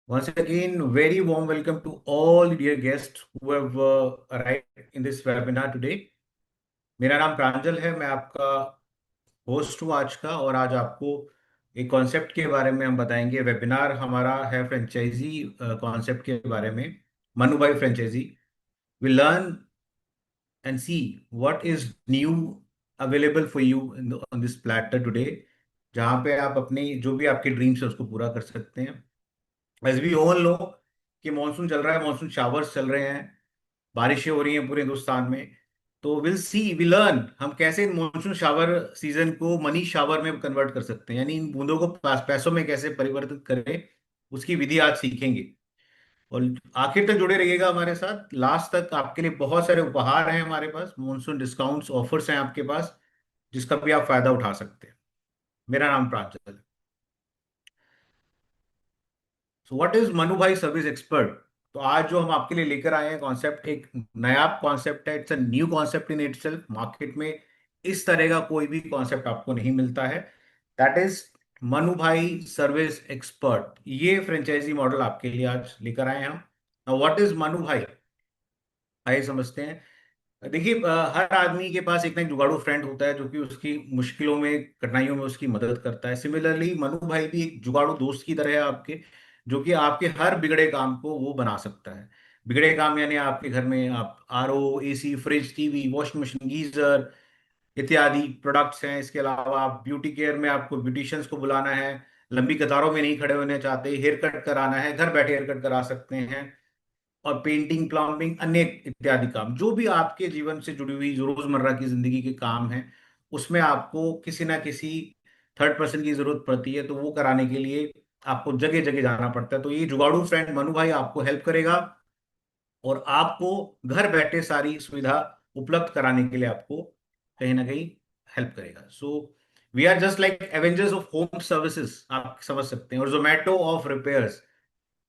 Once again, very warm welcome to all dear guests who have arrived in this webinar today. मेरा नाम प्रांजल है, मैं आपका host हूँ आज का। और आज आपको एक कॉन्सेप्ट के बारे में हम बताएंगे। वेबिनार हमारा है फ्रेंचाइजी कॉन्सेप्ट के बारे में। मनु भाई franchisee we learn and see what is new available for you on this platter today, जहाँ पे आप अपनी जो भी आपके ड्रीम्स है उसको पूरा कर सकते हैं। एज वी ऑल नो कि मानसून चल रहा है, मानसून शावर्स चल रहे हैं, बारिशें हो रही हैं पूरे हिंदुस्तान में। तो विल सी वी लर्न हम कैसे मानसून शावर सीजन को मनी शावर में कन्वर्ट कर सकते हैं, यानी इन बूंदों को पैसों में कैसे परिवर्तित करें, उसकी विधि आज सीखेंगे। और आखिर तक जुड़े रहिएगा हमारे साथ, लास्ट तक। आपके लिए बहुत सारे उपहार हैं हमारे पास, मानसून डिस्काउंट्स ऑफर्स हैं आपके पास, जिसका भी आप फायदा उठा सकते हैं। मेरा नाम प्रांजल है। सो व्हाट इज मनु भाई सर्विस एक्सपर्ट। तो आज जो हम आपके लिए लेकर आए हैं कॉन्सेप्ट, एक नया कॉन्सेप्ट है। It's a new concept in itself. Market में इस तरह का कोई भी कॉन्सेप्ट आपको नहीं मिलता है। दैट इज मनु भाई सर्विस एक्सपर्ट। ये फ्रेंचाइजी मॉडल आपके लिए आज लेकर आए हैं हम। व्हाट इज मनु भाई, आइए समझते हैं। देखिए, हर आदमी के पास एक ना एक जुगाड़ू फ्रेंड होता है जो कि उसकी मुश्किलों में, कठिनाइयों में उसकी मदद करता है। सिमिलरली मनु भाई भी एक जुगाड़ू दोस्त की तरह है आपके, जो कि आपके हर बिगड़े काम को वो बना सकता है। बिगड़े काम यानी आपके घर में आप RO, AC, fridge, TV, washing machine, geyser इत्यादि प्रोडक्ट्स हैं। इसके अलावा आप ब्यूटी केयर में आपको ब्यूटिशियंस को बुलाना है, लंबी कतारों में नहीं खड़े होने चाहते, हेयर कट कराना है, घर बैठे हेयर कट करा सकते हैं। और पेंटिंग, प्लम्बिंग, अन्य इत्यादि काम जो भी आपके जीवन से जुड़ी हुई जो रोजमर्रा की जिंदगी के काम हैं, उसमें आपको किसी ना किसी थर्ड पर्सन की जरूरत पड़ती है। तो वो कराने के लिए आपको जगह जगह जाना पड़ता है। तो ये जुगाड़ू फ्रेंड मनु भाई आपको हेल्प करेगा और आपको घर बैठे सारी सुविधा उपलब्ध कराने के लिए आपको कहीं ना कहीं हेल्प करेगा। So we are just like Avengers of home services, आप समझ सकते हैं, और Zomato of repairs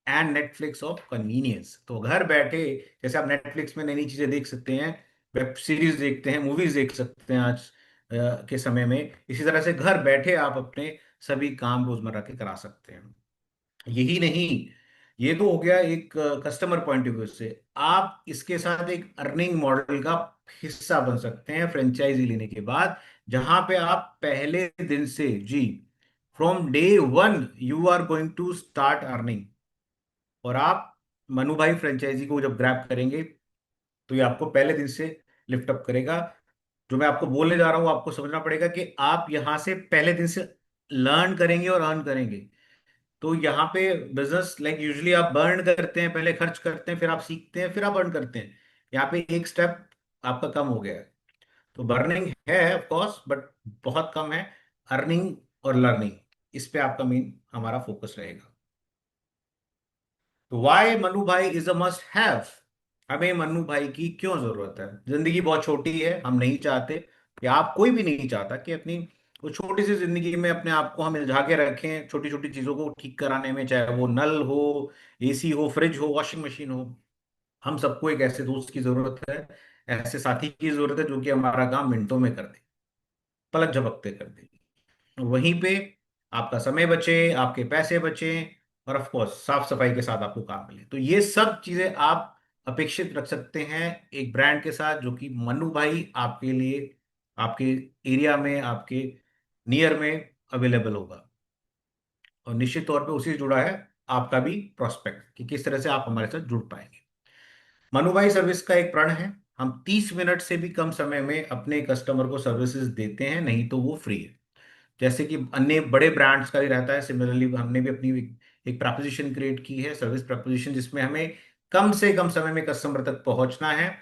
and Netflix of convenience. तो घर बैठे जैसे आप नेटफ्लिक्स में नई नई चीजें देख सकते हैं, वेब सीरीज देखते हैं, मूवीज देख सकते हैं आज के समय में, इसी तरह से घर बैठे आप अपने सभी काम रोजमर्रा के करा सकते हैं। यही नहीं, ये तो हो गया एक कस्टमर पॉइंट ऑफ व्यू से। आप इसके साथ एक अर्निंग मॉडल का हिस्सा बन सकते हैं फ्रेंचाइजी लेने के बाद, जहां पे आप पहले दिन से जी, from day one you are going to start earning. और आप मनु भाई फ्रेंचाइजी को जब ग्रैब करेंगे तो ये आपको पहले दिन से लिफ्ट अप करेगा। जो मैं आपको बोलने जा रहा हूं, आपको समझना पड़ेगा कि आप यहां से पहले दिन से लर्न करेंगे और अर्न करेंगे। तो यहाँ पे बिजनेस लाइक यूजुअली आप बर्न करते हैं, पहले खर्च करते हैं, फिर आप सीखते हैं, फिर आप अर्न करते हैं। यहाँ पे एक स्टेप आपका कम हो गया है। तो बर्निंग है ऑफ कोर्स, बट बहुत कम है। अर्निंग और लर्निंग, इस पे आपका मेन हमारा फोकस रहेगा। तो वाई मन्नू भाई इज अ मस्ट हैव। हमें मन्नू भाई की क्यों जरूरत है। जिंदगी बहुत छोटी है, हम नहीं चाहते, या आप कोई भी नहीं चाहता कि अपनी वो छोटी सी जिंदगी में अपने आप को हम इल्झा के रखें छोटी छोटी चीजों को ठीक कराने में, चाहे वो नल हो, एसी हो, फ्रिज हो, वॉशिंग मशीन हो। हम सबको एक ऐसे दोस्त की जरूरत है, ऐसे साथी की जरूरत है जो कि हमारा काम मिनटों में कर दे, पलक झपकते कर दे। वहीं पे आपका समय बचे, आपके पैसे बचे, और ऑफ कोर्स साफ सफाई के साथ आपको काम मिले। तो ये सब चीजें आप अपेक्षित रख सकते हैं एक ब्रांड के साथ, जो कि मन्नू भाई आपके लिए, आपके एरिया में, आपके नियर में अवेलेबल होगा। और निश्चित तौर पे उसी से जुड़ा है आपका भी प्रोस्पेक्ट कि किस तरह से आप हमारे साथ जुड़ पाएंगे। मनु भाई सर्विस का एक प्रण है, हम 30 मिनट से भी कम समय में अपने कस्टमर को सर्विसेज देते हैं, नहीं तो वो फ्री है। जैसे कि अन्य बड़े ब्रांड्स का भी रहता है, सिमिलरली हमने भी अपनी एक प्रपोजिशन क्रिएट की है, सर्विस प्रपोजिशन, जिसमें हमें कम से कम समय में कस्टमर तक पहुंचना है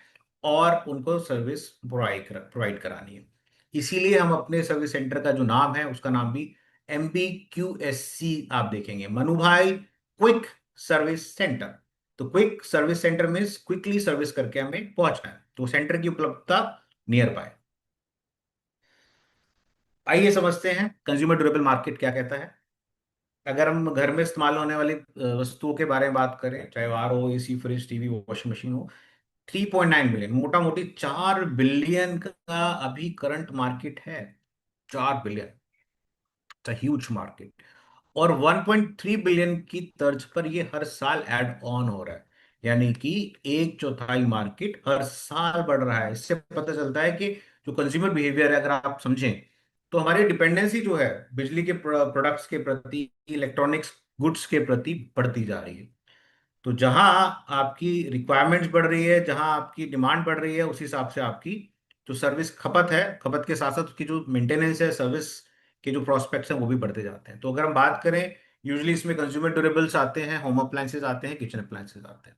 और उनको सर्विस प्रोवाइड करानी है। इसीलिए हम अपने सर्विस सेंटर का जो नाम है, उसका नाम भी MBQSC आप देखेंगे, मनु भाई क्विक सर्विस सेंटर। तो क्विक सर्विस सेंटर में क्विकली सर्विस करके हमें पहुंचना है, तो सेंटर की उपलब्धता नियर बाय। आइए समझते हैं कंज्यूमर ड्यूरेबल मार्केट क्या कहता है। अगर हम घर में इस्तेमाल होने वाली वस्तुओं के बारे में बात करें, चाहे R O, AC, fridge, TV, washing machine हो, 3.9 बिलियन, मोटा मोटी 4 बिलियन का अभी करंट मार्केट है। 4 बिलियन, ह्यूज मार्केट। और 1.3 बिलियन की तर्ज पर ये हर साल ऐड ऑन हो रहा है। यानी कि एक चौथाई मार्केट हर साल बढ़ रहा है। इससे पता चलता है कि जो कंज्यूमर बिहेवियर है, अगर आप समझें, तो हमारी डिपेंडेंसी जो है बिजली के प्रोडक्ट्स के प्रति, इलेक्ट्रॉनिक्स गुड्स के प्रति बढ़ती जा रही है। तो जहां आपकी रिक्वायरमेंट्स बढ़ रही है, जहां आपकी डिमांड बढ़ रही है, उस हिसाब से आपकी जो सर्विस खपत है, खपत के साथ साथ उसकी जो मेंटेनेंस है, सर्विस के जो प्रोस्पेक्ट्स हैं वो भी बढ़ते जाते हैं। तो अगर हम बात करें, यूजली इसमें कंज्यूमर ड्यूरेबल्स आते हैं, होम अप्लायंसेस आते हैं, किचन अप्लायंसेस आते हैं।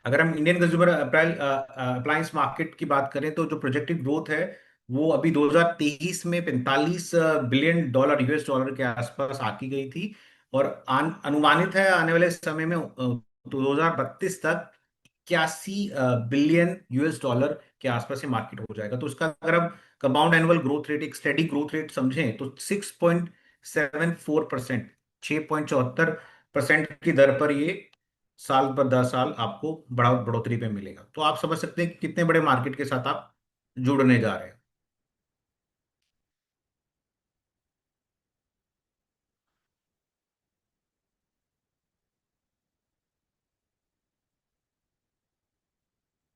अगर हम इंडियन कंज्यूमर अप्लायंस मार्केट की बात करें, तो जो प्रोजेक्टेड ग्रोथ है वो अभी 2023 में 45 बिलियन डॉलर, यूएस डॉलर के आसपास आकी गई थी। और अनुमानित है आने वाले समय में 2032 तक 81 बिलियन यूएस डॉलर के आसपास ये मार्केट हो जाएगा। तो उसका अगर हम कंपाउंड एनुअल ग्रोथ रेट, एक स्टेडी ग्रोथ रेट समझें, तो 6.74%, 6.74% की दर पर ये साल पर 10 साल आपको बढ़ोतरी पे मिलेगा। तो आप समझ सकते हैं कि कितने बड़े मार्केट के साथ आप जुड़ने जा रहे हैं।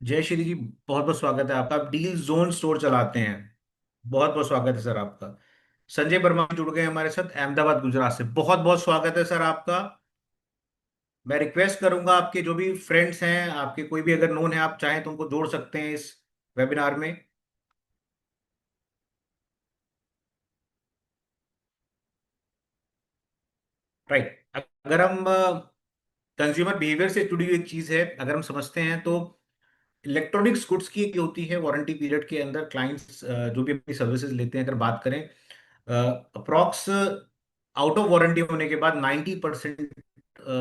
जय श्री जी, बहुत बहुत स्वागत है आपका। आप डील जोन स्टोर चलाते हैं। बहुत बहुत स्वागत है सर आपका। संजय वर्मा जुड़ गए हमारे साथ अहमदाबाद गुजरात से। बहुत बहुत स्वागत है सर आपका। मैं रिक्वेस्ट करूंगा, आपके जो भी फ्रेंड्स हैं, आपके कोई भी अगर नोन है, आप चाहें तो उनको जोड़ सकते हैं इस वेबिनार में। राइट। अगर हम कंज्यूमर बिहेवियर से जुड़ी हुई एक चीज है, अगर हम समझते हैं, तो इलेक्ट्रॉनिक्स गुड्स की एक होती है वारंटी पीरियड के अंदर क्लाइंट्स जो भी अपनी सर्विसेज लेते हैं, अगर बात करें, अप्रॉक्स आउट ऑफ वारंटी होने के बाद 90%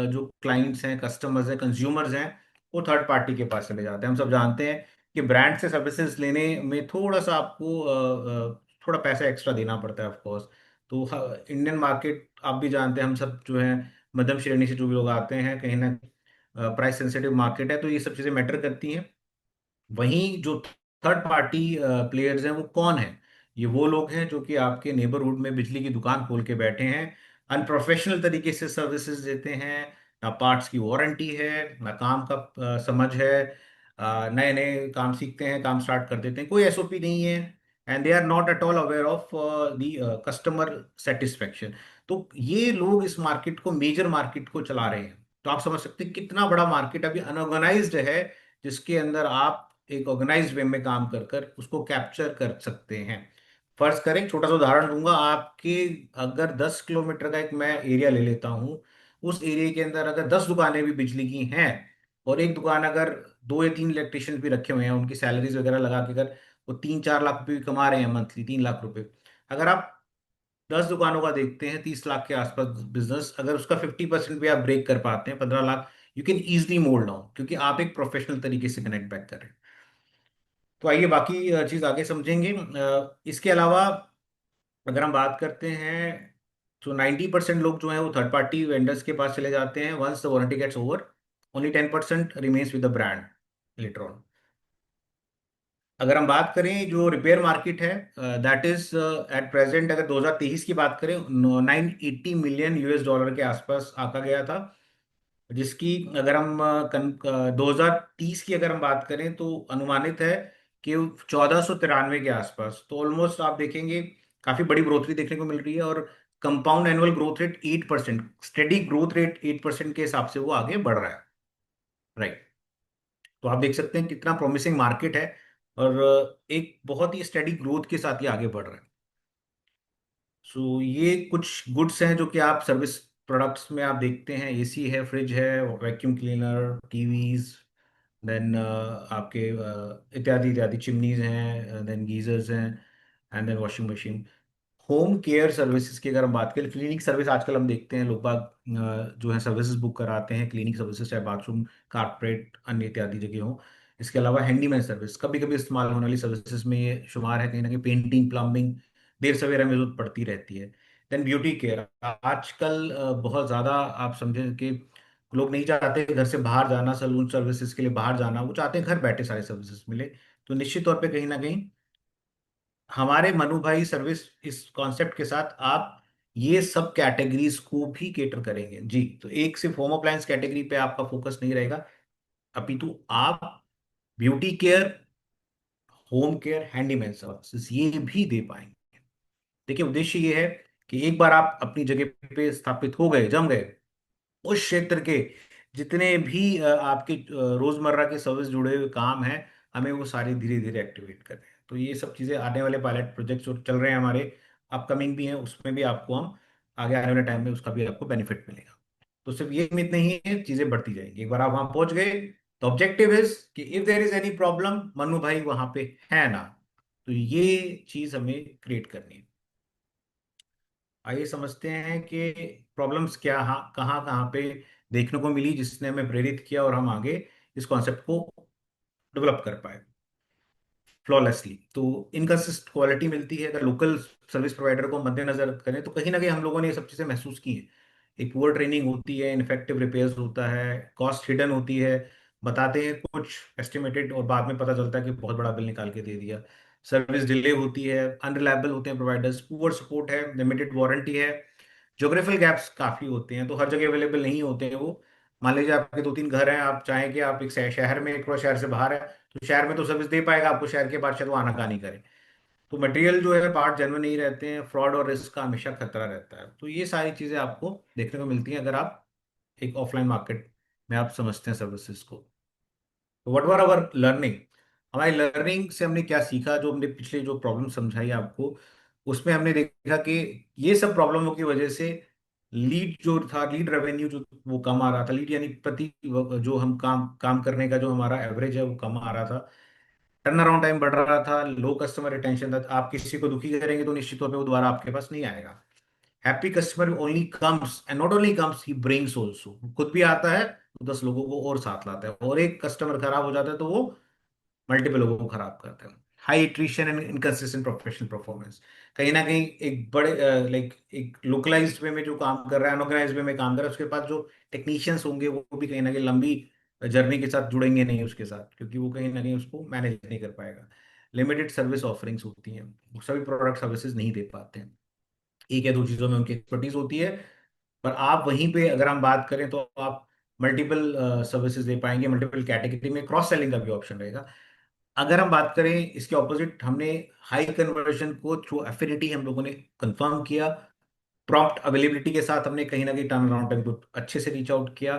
जो क्लाइंट्स हैं, कस्टमर्स हैं, कंज्यूमर्स हैं, वो थर्ड पार्टी के पास चले जाते हैं। हम सब जानते हैं कि ब्रांड से सर्विसेज लेने में थोड़ा सा आपको थोड़ा पैसा एक्स्ट्रा देना पड़ता है, ऑफ कोर्स। तो इंडियन मार्केट आप भी जानते हैं, हम सब जो है मध्यम श्रेणी से जो भी लोग आते हैं, कहीं ना प्राइस सेंसिटिव मार्केट है, तो ये सब चीज़ें मैटर करती हैं। वहीं जो थर्ड पार्टी प्लेयर्स हैं वो कौन है? ये वो लोग हैं जो कि आपके नेबरहुड में बिजली की दुकान खोल के बैठे हैं, अनप्रोफेशनल तरीके से सर्विसेज देते हैं, ना पार्ट्स की वारंटी है, ना काम का समझ है। नए नए काम सीखते हैं, काम स्टार्ट कर देते हैं, कोई एसओपी नहीं है। And they are not at all aware of the customer satisfaction. तो ये लोग इस मार्केट को, मेजर मार्केट को चला रहे हैं। तो आप समझ सकते हैं कितना बड़ा मार्केट अभी अनऑर्गेनाइज्ड है, जिसके अंदर आप एक ऑर्गेनाइज्ड वे में काम कर कर उसको कैप्चर कर सकते हैं। फर्ज करें, छोटा सा उदाहरण दूंगा आपके, अगर 10 किलोमीटर का एक मैं एरिया ले लेता हूं, उस एरिया के अंदर अगर 10 दुकानें भी बिजली की हैं, और एक दुकान अगर दो या तीन इलेक्ट्रिशियंस भी रखे हुए हैं, उनकी सैलरीज वगैरह लगा के अगर वो 3-4 लाख रुपए भी कमा रहे हैं मंथली, 3 लाख रुपए, अगर आप 10 दुकानों का देखते हैं, 30 लाख के आसपास बिजनेस, अगर उसका 50% भी आप ब्रेक कर पाते हैं, 15 lakh, you can easily mould down, क्योंकि आप एक प्रोफेशनल तरीके से कनेक्ट बैक कर रहे हैं। तो आइए बाकी चीज आगे समझेंगे। इसके अलावा अगर हम बात करते हैं, तो 90% लोग जो हैं वो थर्ड पार्टी वेंडर्स के पास चले जाते हैं। Once the warranty gets over, only 10% remains with the brand later on. अगर हम बात करें जो रिपेयर मार्केट है, दैट इज एट प्रेजेंट, अगर 2023 की बात करें, 980 मिलियन यूएस डॉलर के आसपास आका गया था। जिसकी अगर हम 2030 की अगर हम बात करें, तो अनुमानित है कि 1493 के आसपास। तो ऑलमोस्ट आप देखेंगे काफी बड़ी बढ़ोतरी देखने को मिल रही है। और compound annual growth rate 8%, steady growth rate 8% के हिसाब से वो आगे बढ़ रहा है। राइट। तो आप देख सकते हैं कितना प्रॉमिसिंग मार्केट है, और एक बहुत ही स्टेडी ग्रोथ के साथ ये आगे बढ़ रहा है। सो ये कुछ गुड्स हैं जो कि आप सर्विस प्रोडक्ट्स में आप देखते हैं। एसी है, फ्रिज है, वैक्यूम क्लीनर, टीवीज, देन आपके इत्यादि इत्यादि, चिमनीज हैं, देन गीजर्स हैं, and then washing machine. Home care services की अगर हम बात करें, क्लिनिक सर्विस आजकल हम देखते हैं लोग बाग जो है सर्विसेज बुक कराते हैं, क्लिनिक सर्विसेज, चाहे बाथरूम, कारपोरेट, अन्य इत्यादि जगह हो। इसके अलावा हैंडीमैन सर्विस कभी कभी इस्तेमाल होने वाली सर्विसेज में ये शुमार है। कहीं ना कहीं पेंटिंग, प्लम्बिंग, देर सवेरा में जरूरत पड़ती रहती है। देन ब्यूटी केयर, आजकल बहुत ज़्यादा आप समझें कि लोग नहीं चाहते घर से बाहर जाना, सलून सर्विसेज के लिए बाहर जाना, वो चाहते हैं घर बैठे सारे सर्विसेज मिले। तो निश्चित तौर पे कहीं ना कहीं हमारे मनु भाई सर्विस इस कॉन्सेप्ट के साथ आप ये सब कैटेगरीज को भी केटर करेंगे जी। तो एक सिर्फ होम अप्लायंस कैटेगरी पे आपका फोकस नहीं रहेगा, अपितु आप beauty care, home care, handyman services ये भी दे पाएंगे। देखिए उद्देश्य ये है कि एक बार आप अपनी जगह पे स्थापित हो गए, जम गए, उस क्षेत्र के जितने भी आपके रोजमर्रा के सर्विस जुड़े हुए काम हैं, हमें वो सारे धीरे धीरे एक्टिवेट कर रहे हैं। तो ये सब चीजें आने वाले पायलट प्रोजेक्ट जो चल रहे हैं हमारे, अपकमिंग भी हैं, उसमें भी आपको हम आगे आने वाले टाइम में उसका भी आपको बेनिफिट मिलेगा। तो सिर्फ ये सीमित नहीं है, चीजें बढ़ती जाएंगी। एक बार आप वहां पहुंच गए तो ऑब्जेक्टिव इज कि if there is any problem, Manu भाई वहां पे है ना। तो ये चीज हमें क्रिएट करनी है। आइए समझते हैं कि प्रॉब्लम्स क्या, हाँ, कहाँ कहाँ पे देखने को मिली जिसने हमें प्रेरित किया और हम आगे इस कॉन्सेप्ट को डेवलप कर पाए फ्लॉलेसली। तो इनकंसिस्ट क्वालिटी मिलती है। अगर लोकल सर्विस प्रोवाइडर को मद्देनजर करें तो कहीं ना कहीं हम लोगों ने ये सब चीज़ें महसूस की हैं। एक पुअर ट्रेनिंग होती है, इनफेक्टिव रिपेयर्स होता है, कॉस्ट हिडन होती है, बताते हैं कुछ एस्टिमेटेड और बाद में पता चलता है कि बहुत बड़ा बिल निकाल के दे दिया। सर्विस डिले होती है, अनरिलायबल होते हैं प्रोवाइडर्स, पुअर सपोर्ट है, लिमिटेड वारंटी है, ज्योग्राफिकल गैप्स काफी होते हैं, तो हर जगह अवेलेबल नहीं होते हैं वो। मान लीजिए आपके दो तीन घर हैं, आप चाहें कि आप एक शहर में, एक पूरा शहर से बाहर है, तो शहर में तो सर्विस दे पाएगा आपको, शहर के बाद शायद वो आनाकानी करे। तो मटेरियल जो है, पार्ट जेन्युइन नहीं रहते हैं, फ्रॉड और रिस्क का हमेशा खतरा रहता है। तो ये सारी चीजें आपको देखने को मिलती हैं अगर आप एक ऑफलाइन मार्केट में आप समझते हैं सर्विसेज को। तो व्हाट वर अवर लर्निंग, हमारी लर्निंग से हमने क्या सीखा, जो हमने पिछले जो प्रॉब्लम समझाई आपको, उसमें हमने देखा कि ये सब प्रॉब्लमों की वजह से लीड जो था, लीड रेवेन्यू जो वो कम आ रहा था, लीड यानी प्रति जो हम काम काम करने का जो हमारा एवरेज है वो कम आ रहा था, टर्न अराउंड टाइम बढ़ रहा था, लो कस्टमर रिटेंशन था। आप किसी को दुखी करेंगे तो निश्चित तौर पे वो दोबारा आपके पास नहीं आएगा। Happy customer only comes and not only comes, he brings also, खुद भी आता है तो 10 लोगों को और साथ लाता है, और एक कस्टमर खराब हो जाता है तो वो मल्टीपल लोगों को खराब करते हैं। High attrition and inconsistent professional performance, कहीं ना कहीं एक बड़े लाइक एक लोकलाइज्ड वे में जो काम कर रहा है, अनऑर्गेनाइज्ड वे में काम कर रहा है, उसके पास जो टेक्नीशियंस होंगे वो भी कहीं ना कहीं लंबी जर्नी के साथ जुड़ेंगे नहीं उसके साथ, क्योंकि वो कहीं ना कहीं उसको मैनेज नहीं कर पाएगा। लिमिटेड सर्विस ऑफरिंग्स होती हैं, वो सभी प्रोडक्ट सर्विसेज नहीं दे पाते हैं, एक या दो चीज़ों में उनकी एक्सपर्टीज होती है। पर आप वहीं पे अगर हम बात करें तो आप मल्टीपल सर्विसेज दे पाएंगे, मल्टीपल कैटेगरी में क्रॉस सेलिंग का भी ऑप्शन रहेगा। अगर हम बात करें इसके ऑपोजिट, हमने हाई कन्वर्जन को थ्रू एफिनिटी हम लोगों ने कंफर्म किया, प्रॉम्प्ट अवेलेबिलिटी के साथ हमने कहीं ना कहीं टर्न अराउंड टाइम को अच्छे से रीच आउट किया,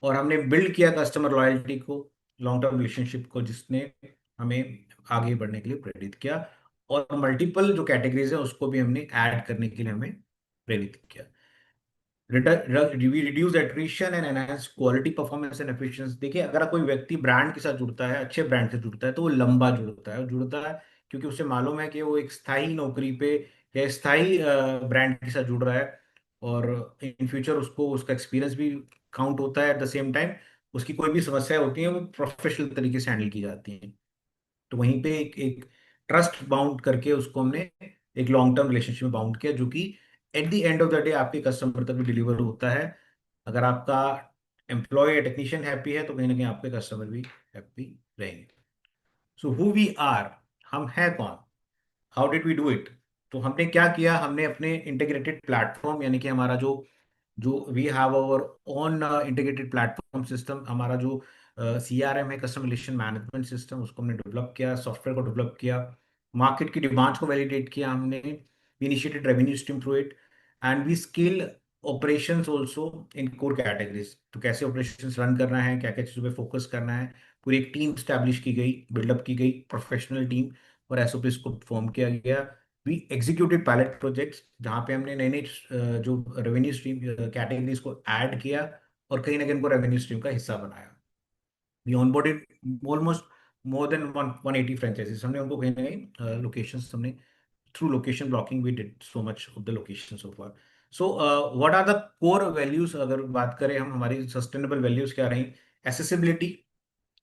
और हमने बिल्ड किया कस्टमर लॉयल्टी को, लॉन्ग टर्म रिलेशनशिप को, जिसने हमें आगे बढ़ने के लिए प्रेरित किया। और मल्टीपल जो कैटेगरीज है उसको भी हमने ऐड करने के लिए हमें प्रेरित किया। Reduce attrition and enhance quality performance and efficiency. देखिए अगर कोई व्यक्ति ब्रांड के साथ जुड़ता है, अच्छे ब्रांड से जुड़ता है, तो वो लंबा जुड़ता है क्योंकि उसे मालूम है कि वो एक स्थायी नौकरी पे या स्थायी ब्रांड के साथ जुड़ रहा है, और इन फ्यूचर उसको उसका एक्सपीरियंस भी काउंट होता है। एट द सेम टाइम उसकी कोई भी समस्या होती है वो प्रोफेशनल तरीके से हैंडल की जाती है। तो वहीं पे एक एक ट्रस्ट बाउंड करके उसको हमने एक लॉन्ग टर्म रिलेशनशिप में बाउंड किया, जो कि at the end of the day आपके कस्टमर तक भी डिलीवर होता है। अगर आपका एम्प्लॉय या टेक्नीशियन हैप्पी है तो कहीं ना कहीं आपके कस्टमर भी हैप्पी रहेंगे। सो हु वी आर, हम हैं कौन, how did we do it. तो हमने क्या किया, हमने अपने इंटीग्रेटेड प्लेटफॉर्म, यानी कि हमारा जो जो we have our own integrated platform system, हमारा जो CRM है, कस्टमर रिलेशन मैनेजमेंट सिस्टम, उसको हमने डेवलप किया, सॉफ्टवेयर को डेवलप किया, मार्केट की डिमांड्स को वैलिडेट किया हमने, initiated revenue stream through it, and we scale operations also in core categories. तो कैसे ऑपरेशंस रन करना है, क्या क्या चीज़ों पे फोकस करना है, पूरी एक टीम स्टैब्लिश की गई, बिल्डअप की गई, प्रोफेशनल टीम, और SOPs को फॉर्म किया गया। वी एग्जीक्यूटेड पायलट प्रोजेक्ट्स जहाँ पे हमने नई नई जो रेवेन्यू स्ट्रीम कैटेगरीज को ऐड किया और कहीं ना कहीं उनको रेवेन्यू स्ट्रीम का हिस्सा बनाया। We onboarded almost more than 180 franchisees, हमने उनको कहीं ना कहीं लोकेशंस हमने through location blocking we did so much of the location so far. So what are the core values, अगर बात करें हम हमारी सस्टेनेबल वैल्यूज क्या रही, accessibility,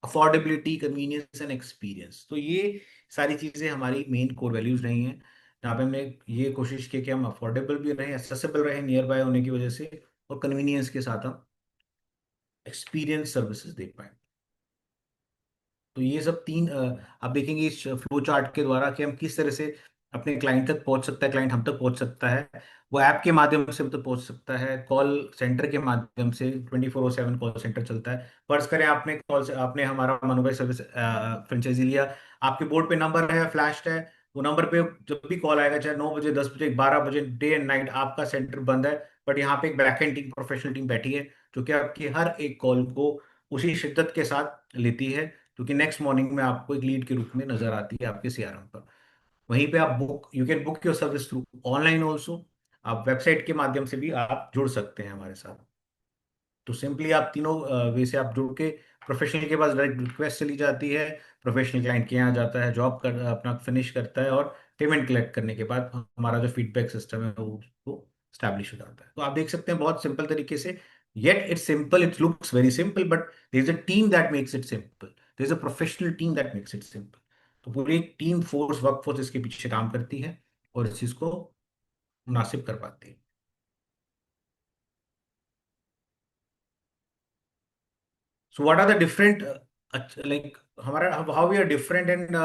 affordability, convenience and experience. तो ये सारी चीज़ें हमारी मेन कोर वैल्यूज रही हैं, जहाँ पे हमने ये कोशिश की कि हम अफोर्डेबल भी रहें, एक्सेसिबल रहें नियर बाय होने की वजह से, और कन्वीनियंस के साथ हम एक्सपीरियंस सर्विसेज दे पाए। तो ये सब तीन आप देखेंगे इस फ्लो चार्ट के द्वारा कि हम किस तरह से अपने क्लाइंट तक पहुंच सकता है, क्लाइंट हम तक पहुंच सकता है, वो ऐप के माध्यम से हम तक पहुंच सकता है, कॉल सेंटर के माध्यम से 24/7 कॉल सेंटर चलता है। फर्ज करें आपने कॉल से आपने हमारा मनोभाई सर्विस फ्रेंचाइजी लिया, आपके बोर्ड पे नंबर है, फ्लैश है, वो नंबर पे जब भी कॉल आएगा, चाहे 9 बजे, 10 बजे, 12 बजे, डे एंड नाइट, आपका सेंटर बंद है, बट यहाँ पे एक बैकएंड टीम, प्रोफेशनल टीम बैठी है, जो कि आपकी हर एक कॉल को उसी शिद्दत के साथ लेती है, क्योंकि नेक्स्ट मॉर्निंग में आपको एक लीड के रूप में नजर आती है आपके सीआरएम पर। वहीं पे आप book you can book your service through online also, आप वेबसाइट के माध्यम से भी आप जुड़ सकते हैं हमारे साथ। तो सिंपली आप तीनों वे से आप जुड़ के प्रोफेशनल के पास डायरेक्ट रिक्वेस्ट चली जाती है, प्रोफेशनल क्लाइंट के यहाँ जाता है, जॉब कर अपना फिनिश करता है, और पेमेंट कलेक्ट करने के बाद हमारा जो फीडबैक सिस्टम है वो स्टैब्लिश हो जाता है। तो आप देख सकते हैं बहुत सिंपल तरीके से, yet it's simple, it looks very simple, but there is a team that makes it simple, there is a professional team that makes it simple. तो पूरी एक टीम फोर्स, वर्क फोर्स इसके पीछे काम करती है और इस चीज को मुनासिब कर पाती है। So what are the different like हमारा how we are different and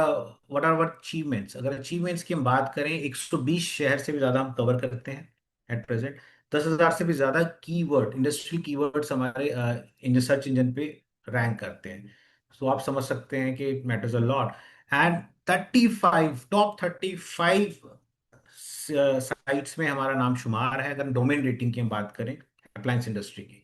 what are our achievements? अगर achievements की हम बात करें, 120 शहर से भी ज्यादा हम कवर करते हैं एट प्रेजेंट। 10,000 से भी ज्यादा कीवर्ड, इंडस्ट्रियल कीवर्ड्स हमारे इन सर्च इंजन पे रैंक करते हैं। तो आप समझ सकते हैं कि it matters a lot. And 35 top 35 sites में हमारा नाम शुमार है, अगर डोमेन रेटिंग की हम बात करें अप्लायंस इंडस्ट्री की।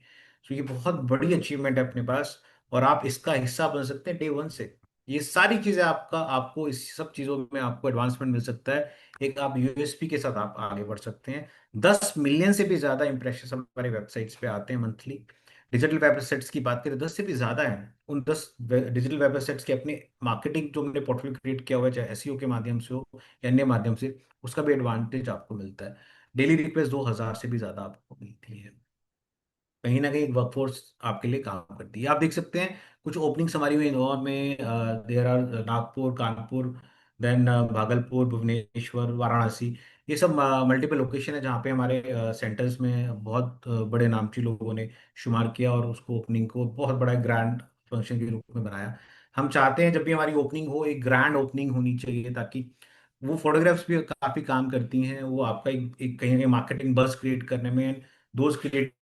तो ये बहुत बड़ी अचीवमेंट है अपने पास, और आप इसका हिस्सा बन सकते हैं डे 1 से। ये सारी चीजें आपको इस सब चीजों में आपको एडवांसमेंट मिल सकता है। एक आप यूएसपी के साथ आप आगे बढ़ सकते हैं। 10 मिलियन से भी ज्यादा इंप्रेशन हमारे वेबसाइट्स पे आते हैं मंथली। डिजिटल वेबसाइट्स की बात करें, 10 से भी ज्यादा है। उन 10 डिजिटल वेबसाइट्स के अपने मार्केटिंग जो हमने पोर्टफोलियो क्रिएट किया हुआ है, चाहे एसईओ के माध्यम से हो या अन्य माध्यम से, उसका भी एडवांटेज आपको मिलता है। डेली रिक्वेस्ट 2,000 से भी ज्यादा आपको मिलती है। कहीं ना कहीं वर्कफोर्स आपके लिए काम करती है। आप देख सकते हैं कुछ ओपनिंग्स हमारी हुई इंदौर में, there are Nagpur, Kanpur, then Bhagalpur, Bhubaneswar, Varanasi. ये सब मल्टीपल लोकेशन है जहाँ पे हमारे सेंटर्स में बहुत बड़े नामची लोगों ने शुमार किया और उसको ओपनिंग को बहुत बड़ा ग्रैंड फंक्शन के रूप में बनाया। हम चाहते हैं जब भी हमारी ओपनिंग हो, एक ग्रैंड ओपनिंग होनी चाहिए, ताकि वो फोटोग्राफ्स भी काफी काम करती हैं, वो आपका एक कहीं ना कहीं मार्केटिंग बuzz क्रिएट करने में, दोस्त क्रिएट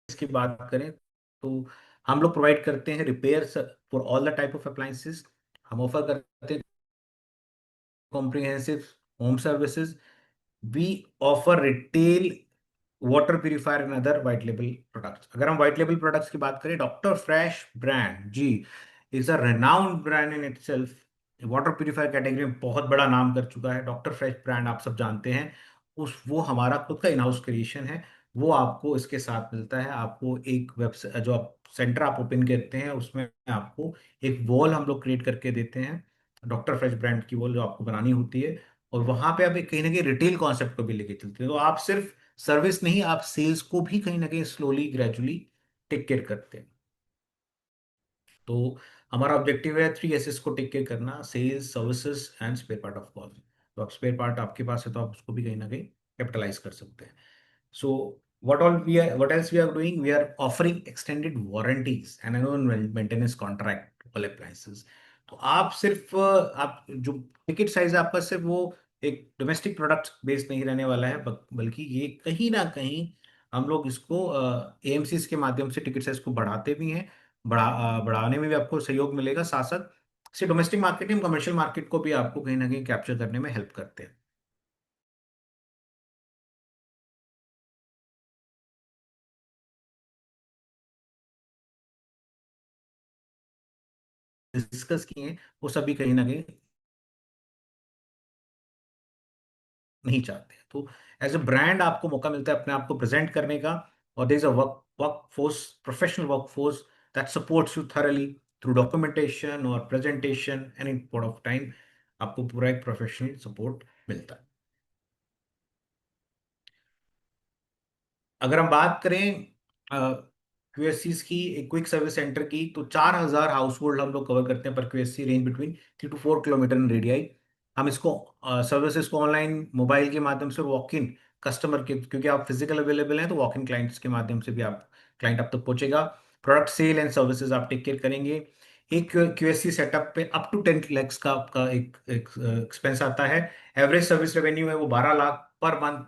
की बात करें, तो हम लोग प्रोवाइड करते हैं repairs for all the type of appliances. हम ऑफर करते हैं comprehensive home services. We offer retail water purifier and other white label products. अगर हम वाइट लेबल प्रोडक्ट्स की बात करें, Doctor Fresh brand ji is a renowned brand in itself. Water purifier category में बहुत बड़ा नाम कर चुका है। डॉक्टर फ्रेश ब्रांड आप सब जानते हैं, उस वो हमारा खुद का इन हाउस क्रिएशन है। वो आपको इसके साथ मिलता है। आपको एक वेबसाइट जो आप सेंटर आप ओपन करते हैं, उसमें आपको एक वॉल हम लोग क्रिएट करके देते हैं, डॉक्टर फ्रेश ब्रांड की वॉल जो आपको बनानी होती है। और वहां पे आप एक कहीं ना कहीं रिटेल कॉन्सेप्ट को भी लेके चलते हैं, तो आप सिर्फ सर्विस नहीं, आप सेल्स को भी कहीं ना कहीं स्लोली ग्रेजुअली टेक केयर करते हैं। तो हमारा ऑब्जेक्टिव है 3 एसेस को टेक केयर करना, sales, services and spare part of cost. तो आप स्पेयर पार्ट आपके पास है तो आप उसको भी कहीं ना कहीं कैपिटलाइज कर सकते हैं। So what else we are doing? We are offering extended warranties and annual maintenance contract to all appliances. तो आप सिर्फ आप जो टिकट साइज है आपका, सिर्फ वो एक डोमेस्टिक प्रोडक्ट बेस्ड नहीं रहने वाला है, बल्कि ये कहीं ना कहीं हम लोग इसको एएमसीज के माध्यम से टिकट साइज को बढ़ाते भी हैं। बढ़ाने में भी आपको सहयोग मिलेगा, साथ साथ से डोमेस्टिक मार्केटिंग, कमर्शियल मार्केट को भी आपको कहीं ना कहीं कैप्चर करने में हेल्प करते हैं। डिस्कस किए हैं वो सभी कहीं ना कहीं नहीं चाहते हैं। तो एज अ ब्रांड आपको मौका मिलता है अपने आप को प्रेजेंट करने का, और there is a work force, professional work force that supports you thoroughly through documentation और presentation, any point of time आपको पूरा एक प्रोफेशनल सपोर्ट मिलता है। अगर हम बात करें क्यूएससीज की, एक क्विक सर्विस सेंटर की, तो 4,000 हाउस होल्ड हम लोग कवर करते हैं पर QSC, range between 3 to 4 kilometre in radii. हम इसको सर्विसेज को ऑनलाइन मोबाइल के माध्यम से वॉक इन कस्टमर के, क्योंकि आप फिजिकल अवेलेबल हैं तो वॉक इन क्लाइंट्स के माध्यम से भी आप क्लाइंट आप तक पहुंचेगा। प्रोडक्ट सेल एंड सर्विसेज आप टेक केयर करेंगे। एक क्यूएससी सेटअप पे अप टू 10 lakhs का आपका एक एक्सपेंस आता है। एवरेज सर्विस रेवेन्यू है वो 12 लाख पर मंथ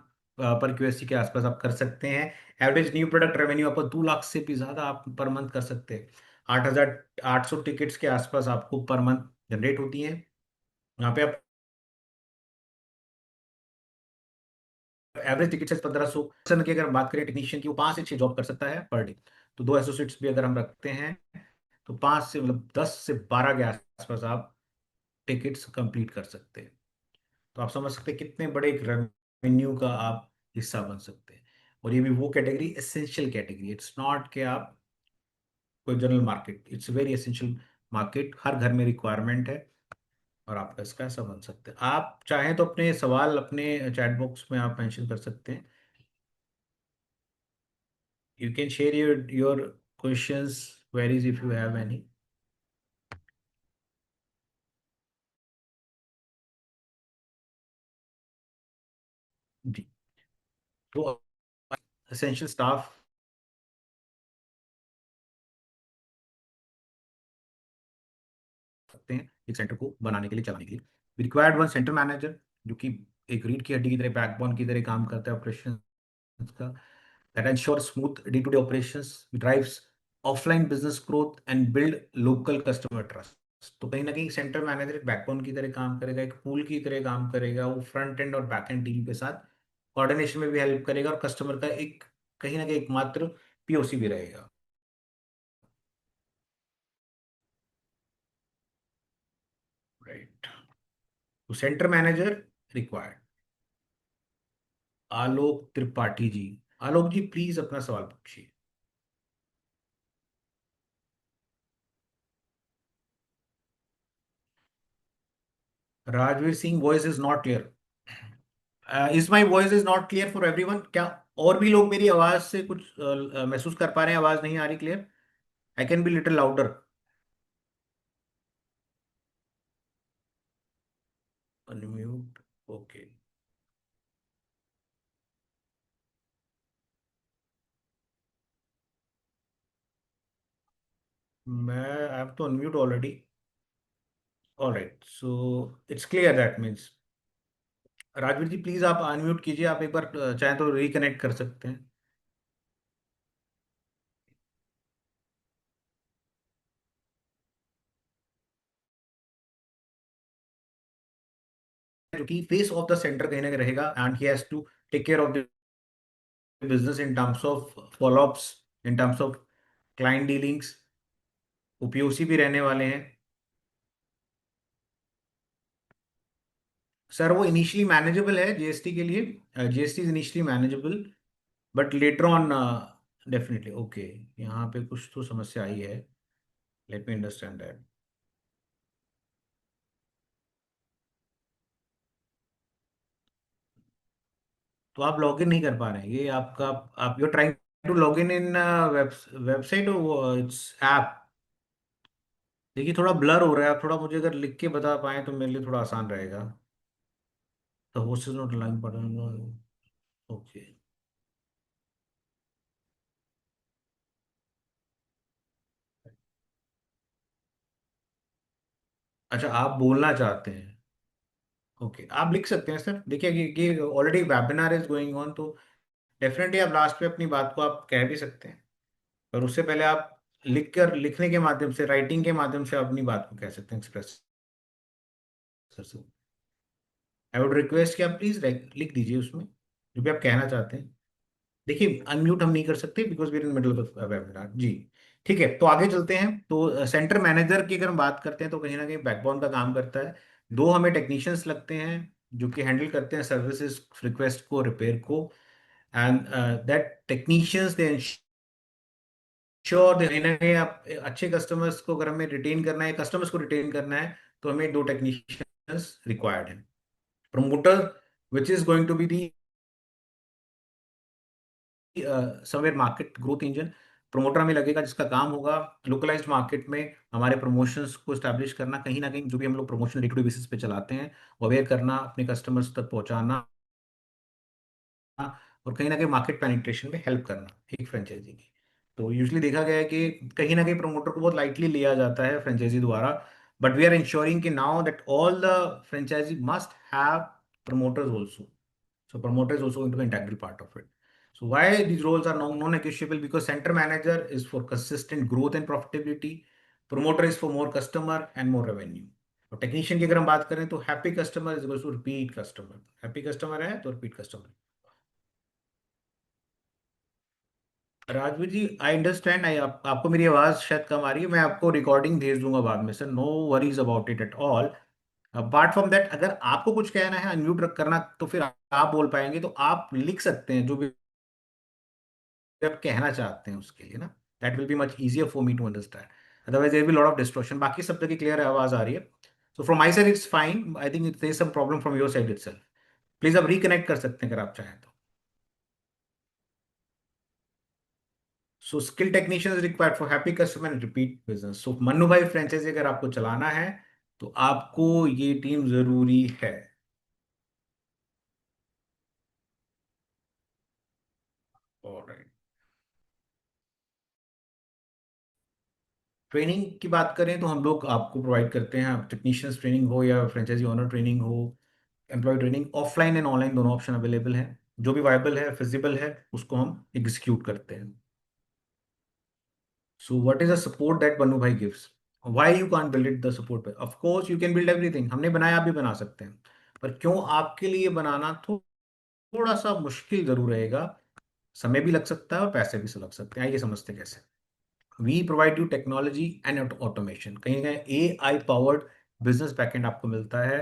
पर क्यूएससी के आसपास आप कर सकते हैं। एवरेज न्यू प्रोडक्ट रेवेन्यू आपको 2 लाख से भी ज्यादा आप पर मंथ कर सकते हैं। 8,800 टिकट्स के आसपास आपको पर मंथ जनरेट होती है। यहाँ पे आप एवरेज टिकट साइज 1500 पर्सन की अगर हम बात करें टेक्नीशियन की, वो 5 से 6 जॉब कर सकता है पर डे। तो 2 एसोसिएट्स भी अगर हम रखते हैं तो 10 से 12 के आसपास आप टिकट्स कंप्लीट कर सकते हैं। तो आप समझ सकते हैं कितने बड़े एक रेवेन्यू का आप हिस्सा बन सकते हैं। और ये भी वो category essential category, it's not कि आप कोई general market, it's very essential market, हर घर में रिक्वायरमेंट है। और आपका इसका ऐसा बन सकते हैं। आप चाहें तो अपने सवाल अपने चैट बॉक्स में आप मेंशन कर सकते हैं। You can share your questions, queries if you have any. जी। तो एसेंशियल स्टाफ सकते हैं एक सेंटर को बनाने के लिए, चलाने के लिए। रिक्वायर्ड वन सेंटर मैनेजर, जो कि एक रीढ़ की हड्डी की तरह, बैकबोन की तरह काम करता है ऑपरेशन का। That ensure smooth day to day operations, drives offline business growth and build local customer trust. तो कहीं ना कहीं सेंटर मैनेजर एक बैकबोन की तरह काम करेगा, एक पूल की तरह काम करेगा। वो फ्रंट एंड और बैक एंड टीम के साथ कोऑर्डिनेशन में भी हेल्प करेगा और कस्टमर का एक कहीं ना कहीं एकमात्र पीओसी भी रहेगा। राइट। तो centre manager required Alok Tripathi ji. Alok ji please अपना सवाल पूछिए। Rajveer Singh, voice is not clear. Is my voice is not clear for everyone क्या? और भी लोग मेरी आवाज से कुछ महसूस कर पा रहे हैं, आवाज नहीं आ रही clear? I can be little louder. Unmute. Okay. मैं I have to unmute already. Alright, so it's clear, that means. Rajveer ji please आप अनम्यूट कीजिए, आप एक बार चाहें तो रिकनेक्ट कर सकते हैं। क्योंकि फेस ऑफ द सेंटर कहीं ना कहीं रहेगा and he has to take care of the business in terms of followups, in terms of client dealings. उपयोसी भी रहने वाले हैं। सर वो इनिशियली मैनेजेबल है जीएसटी के लिए, GST is initially manageable, but later on definitely okay. यहाँ पे कुछ तो समस्या आई है, लेट मी अंडरस्टैंड दैट। तो आप लॉग इन नहीं कर पा रहे हैं, ये आपका, आप you trying to log in website और इट्स ऐप। देखिए थोड़ा ब्लर हो रहा है, आप थोड़ा मुझे अगर लिख के बता पाए तो मेरे लिए थोड़ा आसान रहेगा। The host is not allowing button. Okay. अच्छा आप बोलना चाहते हैं? ओके, आप लिख सकते हैं सर। देखिए कि already webinar is going on, तो डेफिनेटली आप लास्ट पे अपनी बात को आप कह भी सकते हैं। पर उससे पहले आप लिख कर, लिखने के माध्यम से, राइटिंग के माध्यम से अपनी बात को कह सकते हैं, एक्सप्रेस कर सकते हैं। आई वुड रिक्वेस्ट कि आप प्लीज लिख दीजिए उसमें जो भी आप कहना चाहते हैं। देखिए अनम्यूट हम नहीं कर सकते because we in middle of webinar जी। ठीक है, तो आगे चलते हैं। तो सेंटर मैनेजर की अगर हम बात करते हैं तो कहीं ना कहीं बैकबोन का काम करता है। दो हमें टेक्नीशियंस लगते हैं जो कि हैंडल करते हैं सर्विसेज रिक्वेस्ट को, रिपेयर को। And that technicians they sure, कहीं ना कहीं आप अच्छे कस्टमर्स को अगर हमें रिटेन करना है, कस्टमर्स को रिटेन करना है, तो हमें दो टेक्नीशियंस रिक्वायर्ड है। Promoter which is going to be the somewhere market growth engine. Promoter हमें लगेगा जिसका काम होगा लोकलाइज्ड मार्केट में हमारे प्रमोशंस को स्टैब्लिश करना, कहीं ना कहीं जो भी हम लोग promotion day to day basis पे चलाते हैं, अवेयर करना, अपने कस्टमर्स तक पहुंचाना, और कहीं ना कहीं मार्केट पेनिट्रेशन में हेल्प करना एक फ्रेंचाइजी की। तो यूजली देखा गया है कि कहीं ना कहीं प्रमोटर को बहुत लाइटली लिया जाता है फ्रेंचाइजी द्वारा, बट वी आर इंश्योरिंग कि now that all the franchisee must have promoters also. So promoter is also going to be an integral part of it. So why these roles are non-negotiable? Because center manager is for consistent growth and profitability. Promoter is for more customer and more revenue. और technician की अगर हम बात करें तो happy customer is equal to repeat customer, happy customer है तो repeat customer. Rajveer ji I understand, आपको मेरी आवाज़ शायद कम आ रही है, मैं आपको रिकॉर्डिंग भेज दूंगा बाद में sir, no worries about it at all. Apart from that अगर आपको कुछ कहना है अनम्यूट करना तो फिर आप बोल पाएंगे, तो आप लिख सकते हैं जो भी आप कहना चाहते हैं उसके लिए ना, that will be much easier for me to understand, otherwise there will lot of distortion. बाकी सब जगह क्लियर है, आवाज़ आ रही है। So from my side it's fine, I think it some problem from your side itself. Please आप reconnect कर सकते हैं अगर आप चाहें तो। So skill technician is required for happy customer and repeat business. So Mannu भाई फ्रेंचाइजी अगर आपको चलाना है तो आपको ये टीम जरूरी है। ऑलराइट। ट्रेनिंग की बात करें तो हम लोग आपको प्रोवाइड करते हैं, टेक्नीशियंस ट्रेनिंग हो या फ्रेंचाइजी ओनर ट्रेनिंग हो, employ training, offline and online दोनों ऑप्शन अवेलेबल हैं। जो भी वायबल है फिजिबल है उसको हम एग्जीक्यूट करते हैं। So what is the support that Bannu भाई gives? Why you can't build it the support? Of course you can build everything, हमने बनाया, आप भी बना सकते हैं, पर क्यों आपके लिए बनाना थोड़ा सा मुश्किल जरूर रहेगा, समय भी लग सकता है और पैसे भी लग सकते हैं। आइए समझते हैं कैसे। We provide you technology and automation, कहीं ना कहीं A I powered business backend आपको मिलता है,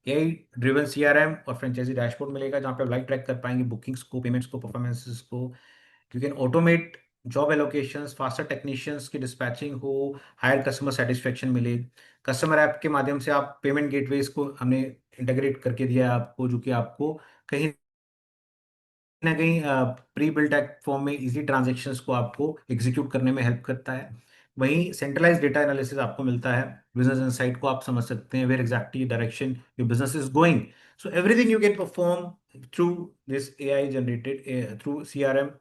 ए आई ड्रिवन सीआरएम और फ्रेंचाइजी डैशबोर्ड मिलेगा जहाँ पे आप लाइव ट्रैक कर पाएंगे बुकिंग्स को, पेमेंट्स को, परफॉर्मेंसेस को। You can automate job allocations, faster technicians की डिस्पैचिंग हो, हायर कस्टमर सेटिस्फेक्शन मिले। कस्टमर ऐप के माध्यम से आप पेमेंट गेटवेज को हमने इंटीग्रेट करके दिया है आपको, जो कि आपको कहीं ना कहीं प्री बिल्ट फॉर्म में इजी ट्रांजेक्शन्स को आपको एग्जीक्यूट करने में हेल्प करता है। वहीं सेंट्रलाइज डेटा एनालिसिस आपको मिलता है, बिजनेस इनसाइट को आप समझ सकते हैं, where exactly direction your business is going. So everything you can perform through this A I generated through C R M,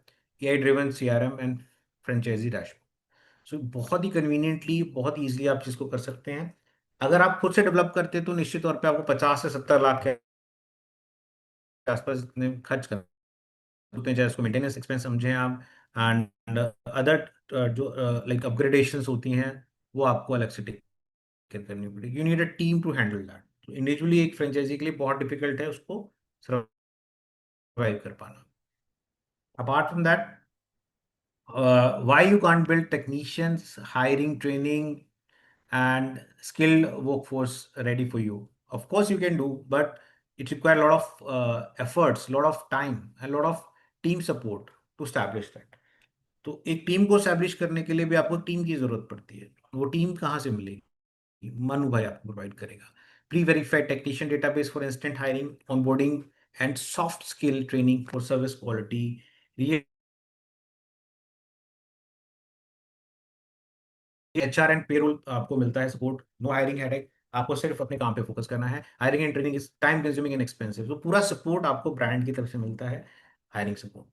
A I driven C R M and franchisee dashboard. So बहुत ही conveniently, बहुत easily आप चीज़ को कर सकते हैं। अगर आप खुद से डेवलप करते हैं तो निश्चित तौर पे आपको 50 से 70 लाख के आसपास इतने खर्च करते हैं, चाहे उसको मेंटेनेंस एक्सपेंस समझें आप, एंड अदर जो लाइक अपग्रेडेशंस होती हैं वो आपको अलग से टेक केयर करनी पड़ेगी। You need a team to handle that. तो इंडिविजुअली एक फ्रेंचाइजी के लिए बहुत डिफिकल्ट है उसको सर्वाइव कर पाना। Apart from that, why you can't build technicians, hiring, training and skilled workforce ready for you? Of course, you can do, but it requires a lot of efforts, lot of time, and lot of team support to establish that. तो एक team को establish करने के लिए भी आपको team की जरूरत पड़ती है। वो टीम कहाँ से मिलेगी? मनु भाई आपको प्रोवाइड करेगा। Pre verified technician database for instant hiring, onboarding and soft skill training for service quality. HR and payroll आपको मिलता है सपोर्ट, नो हायरिंग हेडेक, आपको सिर्फ अपने काम पे फोकस करना है। Hiring and training is time consuming and expensive, तो पूरा सपोर्ट आपको ब्रांड की तरफ से मिलता है, हायरिंग सपोर्ट।